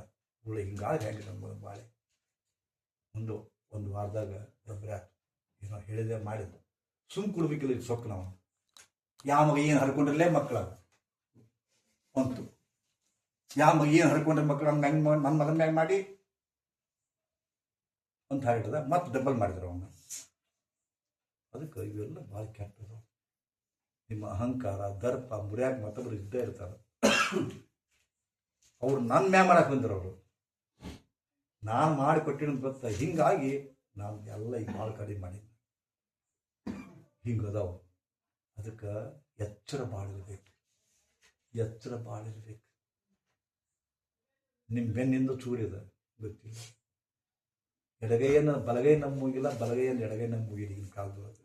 [SPEAKER 1] ಗುರುಳ ಹಿಂಗಾಗಿ ಹೆಂಗೆ ನಮ್ಮ ಬಾಳೆ ಒಂದು ವಾರದಾಗ ಒಬ್ಬರ ಏನೋ ಹೇಳಿದೆ ಮಾಡಿದ್ದು. ಸುಮ್ ಕೊಡ್ಬೇಕಿಲ್ಲ ಇದು ಸೊಕ್ಕ. ನಾವು ಯಾವ ಮಗ ಏನು ಹರ್ಕೊಂಡ್ರಲ್ಲೇ ಮಕ್ಕಳ ಅಂತು. ಯಾವ ಮಗ ಏನು ಹರ್ಕೊಂಡ್ರೆ ಮಕ್ಕಳು ಹಂಗೆ ನನ್ನ ಮಗನ ಮ್ಯಾಗ ಮಾಡಿ ಅಂತ ಹೇಳಿದ. ಮತ್ತೆ ಡಬಲ್ ಮಾಡಿದ್ರು ಅವನ್ನ. ಅದಕ್ಕೆ ಇವೆಲ್ಲ ಭಾಳ ಕೆಟ್ಟದು. ನಿಮ್ಮ ಅಹಂಕಾರ ದರ್ಪ ಮುರಿಯಾಗ ಮತ್ತೊಬ್ಬರು ಇದ್ದೇ ಇರ್ತಾರೆ. ಅವ್ರು ನನ್ನ ಮ್ಯಾಗ ಮಾಡಕ್ಕೆ ಬಂದರು. ಅವರು ನಾನು ಮಾಡಿಕೊಟ್ಟಿನ ಗೊತ್ತ. ಹಿಂಗಾಗಿ ನಾನು ಎಲ್ಲ ಈಗ ಭಾಳ ಕಡಿಮೆ ಮಾಡಿದ್ದೆ. ಹಿಂಗದಾವು. ಅದಕ್ಕೆ ಎಚ್ಚರ ಬಾಳಿರ್ಬೇಕು. ನಿಮ್ಮ ಬೆನ್ನಿಂದ ಚೂರಿದ ಗೊತ್ತಿಲ್ಲ. ಎಡಗೈಯನ್ನು ಬಲಗೈ ನಮ್ಮ ಮೂಗಿಲ್ಲ, ಬಲಗೈಯನ್ನು ಎಡಗೈ ನಮ್ಮ ಮೂಗಿಲ್ಲ. ಈಗಿನ ಕಾಲದೊಳಗೆ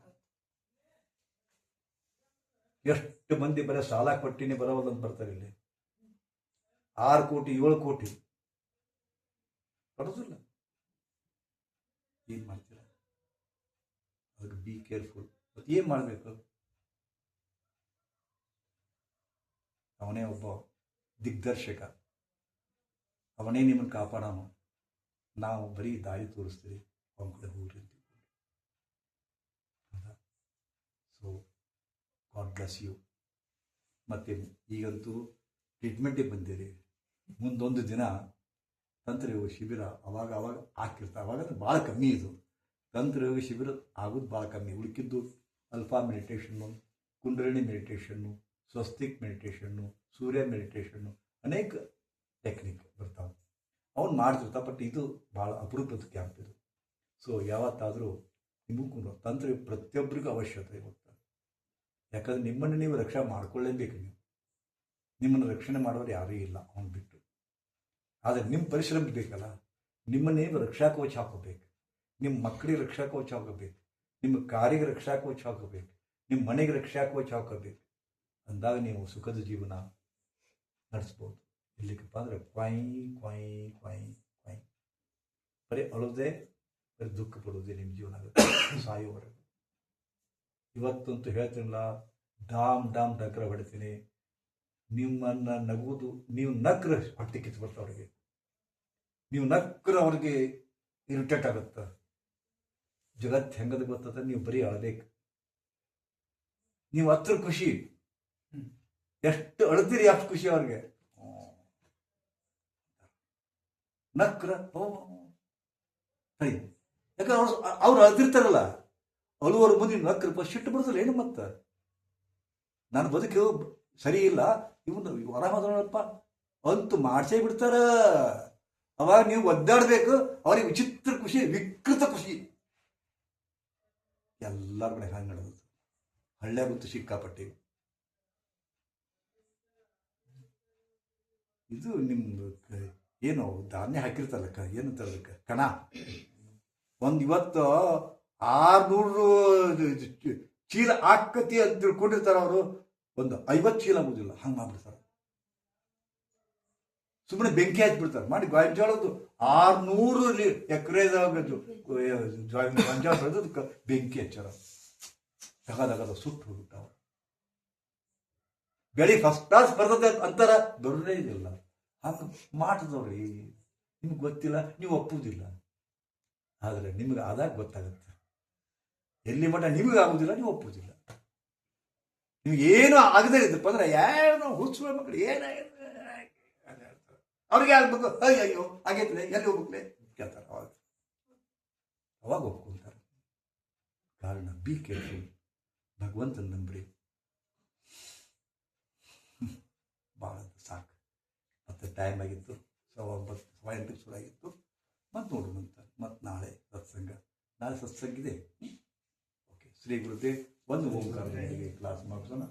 [SPEAKER 1] ಎಷ್ಟು ಮಂದಿ ಬರೀ ಸಾಲ ಕೊಟ್ಟಿನಿ ಬರೋದಂತ ಬರ್ತಾರೆ. ಇಲ್ಲಿ 6 ಕೋಟಿ 7 ಕೋಟಿ ಬರೋದಿಲ್ಲ. ಏನು ಮಾಡ್ತೀರ? ಅದಕ್ಕೆ ಬಿ ಕೇರ್ಫುಲ್. ಮತ್ತೆ ಏನು ಮಾಡಬೇಕು? ಅವನೇ ಒಬ್ಬ ದಿಗ್ದರ್ಶಕ. ಅವನೇ ನಿಮ್ಮನ್ನು ಕಾಪಾಡೋನು. ನಾವು ಬರೀ ದಾರಿ ತೋರಿಸ್ತೀವಿ, ಅವನ ಕಡೆ ಹೋಗ್ರಿ ಅಂತ. So God bless you. ಮತ್ತು ಈಗಂತೂ ಟ್ರೀಟ್ಮೆಂಟಿಗೆ ಬಂದಿರಿ. ಮುಂದೊಂದು ದಿನ ತಂತ್ರಯೋಗ ಶಿಬಿರ ಅವಾಗ ಹಾಕಿರ್ತಾರೆ. ಅವಾಗ ಭಾಳ ಕಮ್ಮಿ ಇದು. ತಂತ್ರಯೋಗ ಶಿಬಿರ ಆಗೋದು ಭಾಳ ಕಮ್ಮಿ. ಉಳಿಕಿದ್ದು ಅಲ್ಫಾ ಮೆಡಿಟೇಷನ್ನು, ಕುಂಡಲಿನಿ ಮೆಡಿಟೇಷನ್ನು, ಸ್ವಸ್ತಿಕ್ ಮೆಡಿಟೇಷನ್ನು, ಸೂರ್ಯ ಮೆಡಿಟೇಷನ್ನು, ಅನೇಕ ಟೆಕ್ನಿಕ್ ಬರ್ತಾವೆ. ಅವ್ನು ಮಾಡ್ತಿರ್ತಾವೆ. ಬಟ್ ಇದು ಭಾಳ ಅಪರೂಪದ ಕ್ಯಾಂಪ್ ಇದು. ಸೊ ಯಾವತ್ತಾದರೂ ನಿಮಗೂ ತಂತ್ರ ಪ್ರತಿಯೊಬ್ಬರಿಗೂ ಅವಶ್ಯಕತೆ ಇರುತ್ತೆ. ಯಾಕಂದರೆ ನಿಮ್ಮನ್ನು ನೀವು ರಕ್ಷಣೆ ಮಾಡ್ಕೊಳ್ಳೇಬೇಕು. ನಿಮ್ಮನ್ನು ರಕ್ಷಣೆ ಮಾಡೋರು ಯಾರೂ ಇಲ್ಲ ಅವನು ಬಿಟ್ಟು. ಆದರೆ ನಿಮ್ಮ ಪರಿಶ್ರಮ ಬೇಕಲ್ಲ. ನಿಮ್ಮನ್ನು ನೀವು ರಕ್ಷಾ ಕವಚ ಹಾಕೋಬೇಕು. ನಿಮ್ಮ ಮಕ್ಕಳಿಗೆ ರಕ್ಷಾ ಕವಚ ಹಾಕೋಬೇಕು. ನಿಮ್ಮ ಕಾರಿಗೆ ರಕ್ಷಾ ಕವಚ ಹಾಕೋಬೇಕು. ನಿಮ್ಮ ಮನೆಗೆ ರಕ್ಷಾ ಕವಚ ಹಾಕೋಬೇಕು. ಅಂದಾಗ ನೀವು ಸುಖದ ಜೀವನ ನಡೆಸ್ಬೋದು. ಇಲ್ಲಿಗಪ್ಪ ಅಂದರೆ ಕ್ವಾಯ್ ಕ್ವಾಯ್ ಕ್ವಾಯ್ ಕ್ವಾಯ್ ಬರೀ ಅಳೋದೇ, ಬರೀ ದುಃಖ ಪಡೋದೇ ನಿಮ್ಮ ಜೀವನ ಆಗುತ್ತೆ ಸಾಯೋವರೆಗೂ. ಇವತ್ತಂತೂ ಹೇಳ್ತೀನಿಲ್ಲ, ಡಾಮ್ ಡಾಮ್ ಡಕ್ರ ಹೊಡಿತೀನಿ. ನಿಮ್ಮನ್ನು ನಗುವುದು, ನೀವು ನಕ್ರ ಹೊಟ್ಟೆ ಕಿತ್ತು ಬರ್ತಾ ಅವ್ರಿಗೆ. ನೀವು ನಕ್ರ ಅವ್ರಿಗೆ ಇರಿಟೇಟ್ ಆಗುತ್ತೆ. ಜಗತ್ತು ಹೆಂಗದ ಗೊತ್ತದ, ನೀವು ಬರೀ ಅಳಬೇಕು. ನೀವು ಹತ್ರ ಖುಷಿ, ಎಷ್ಟು ಅಳ್ತೀರಿ ಅಷ್ಟು ಖುಷಿ ಅವ್ರಿಗೆ. ನಕ್ರ ಸರಿ, ಯಾಕಂದ್ರೆ ಅವ್ರು ಅಳ್ತಿರ್ತಾರಲ್ಲ, ಅಳುವವ್ರ ಮುಂದೆ ನಕ್ರ ಸಿಟ್ಟು ಬರ್ತಲ್ಲ ಏನು. ಮತ್ತೆ ನಾನು ಬದುಕು ಸರಿ ಇಲ್ಲ, ಇವನು ಆರಾಮದಪ್ಪ ಅಂತೂ ಮಾಡ್ಸೇ ಬಿಡ್ತಾರ. ಅವಾಗ ನೀವು ಒದ್ದಾಡಬೇಕು. ಅವ್ರಿಗೆ ವಿಚಿತ್ರ ಖುಷಿ, ವಿಕೃತ ಖುಷಿ. ಎಲ್ಲರ ಕಡೆ ಹಂಗೆ ನಡೆದು ಹಳ್ಳ್ಯಾಗ ಗೊತ್ತು ಸಿಕ್ಕಾಪಟ್ಟಿ. ಇದು ನಿಮ್ದು ಏನು ಧಾನ್ಯ ಹಾಕಿರ್ತಾರಕ್ಕ, ಏನಂತ ಅದಕ್ಕೆ ಕಣ. ಒಂದು ಇವತ್ತು 600 ಚೀಲ ಆಕತಿ ಅಂತ ತಿಳ್ಕೊಂಡಿರ್ತಾರ ಅವರು. ಒಂದು 50 ಚೀಲ ಆಗೋದಿಲ್ಲ, ಹಂಗೆ ಮಾಡ್ಬಿಡ್ತಾರೆ. ಸುಮ್ಮನೆ ಬೆಂಕಿ ಹಚ್ಬಿಡ್ತಾರೆ. ಮಾಡಿ ಗೊಂಜಾಳದ್ದು 600 ಎಕರೆದಾಗ ಗೊಂಜಾಳ ಬೆಳೆದು ಬೆಂಕಿ ಹಚ್ಚಾರ. ತಗದಾಗ ಸುಟ್ಟು ಹೋಗ್ಬಿಟ್ಟಾವ. ಬೆಳಿ ಫಸ್ಟ್ ಕ್ಲಾಸ್ ಬರ್ತದೆ ಅಂತಾರ, ಬರೋದೇ ಇದಿಲ್ಲ. ಹಂಗೆ ಮಾಡಿದವ್ರಿ. ನಿಮ್ಗೆ ಗೊತ್ತಿಲ್ಲ, ನೀವು ಒಪ್ಪುವುದಿಲ್ಲ. ಆದರೆ ನಿಮ್ಗೆ ಆದಾಗ ಗೊತ್ತಾಗುತ್ತೆ. ಎಲ್ಲಿ ಮಟ್ಟ ನಿಮಗೆ ಆಗುದಿಲ್ಲ, ನೀವು ಒಪ್ಪುವುದಿಲ್ಲ. ನಿಮ್ಗೆ ಏನೂ ಆಗದೇ ಇದ್ದಪ್ಪ ಅಂದ್ರೆ ಏನೋ ಹುಚ್ಚುವ ಮಕ್ಕಳು ಏನಾಗಿದೆ ಅವ್ರಿಗೆ ಆಗ್ಬೇಕು. ಅಯ್ಯೋ ಆಗೈತಲೆ, ಎಲ್ಲಿ ಹೋಗ್ಬೇಕಲೆ ಕೇಳ್ತಾರೆ. ಅವಾಗ ಒಪ್ಕೊಂತಾರೆ. ಕಾರಣ ಬಿ ಕೇರ್ಫುಲ್. ಭಗವಂತನ ನಂಬ್ರಿ. ಭಾಳ ಸಾಕು. ಮತ್ತು ಟೈಮ್ ಆಗಿತ್ತು 9:08 ಶುರು ಆಗಿತ್ತು. ಮತ್ತು ನೋಡೋಣಂತ. ಮತ್ತು ನಾಳೆ ಸತ್ಸಂಗ ಇದೆ. ಓಕೆ, ಶ್ರೀ ಗುರುದೇವ್ ಒಂದು ಓಂಕಾರ ಕ್ಲಾಸ್ ಮುಗಿಸೋಣ.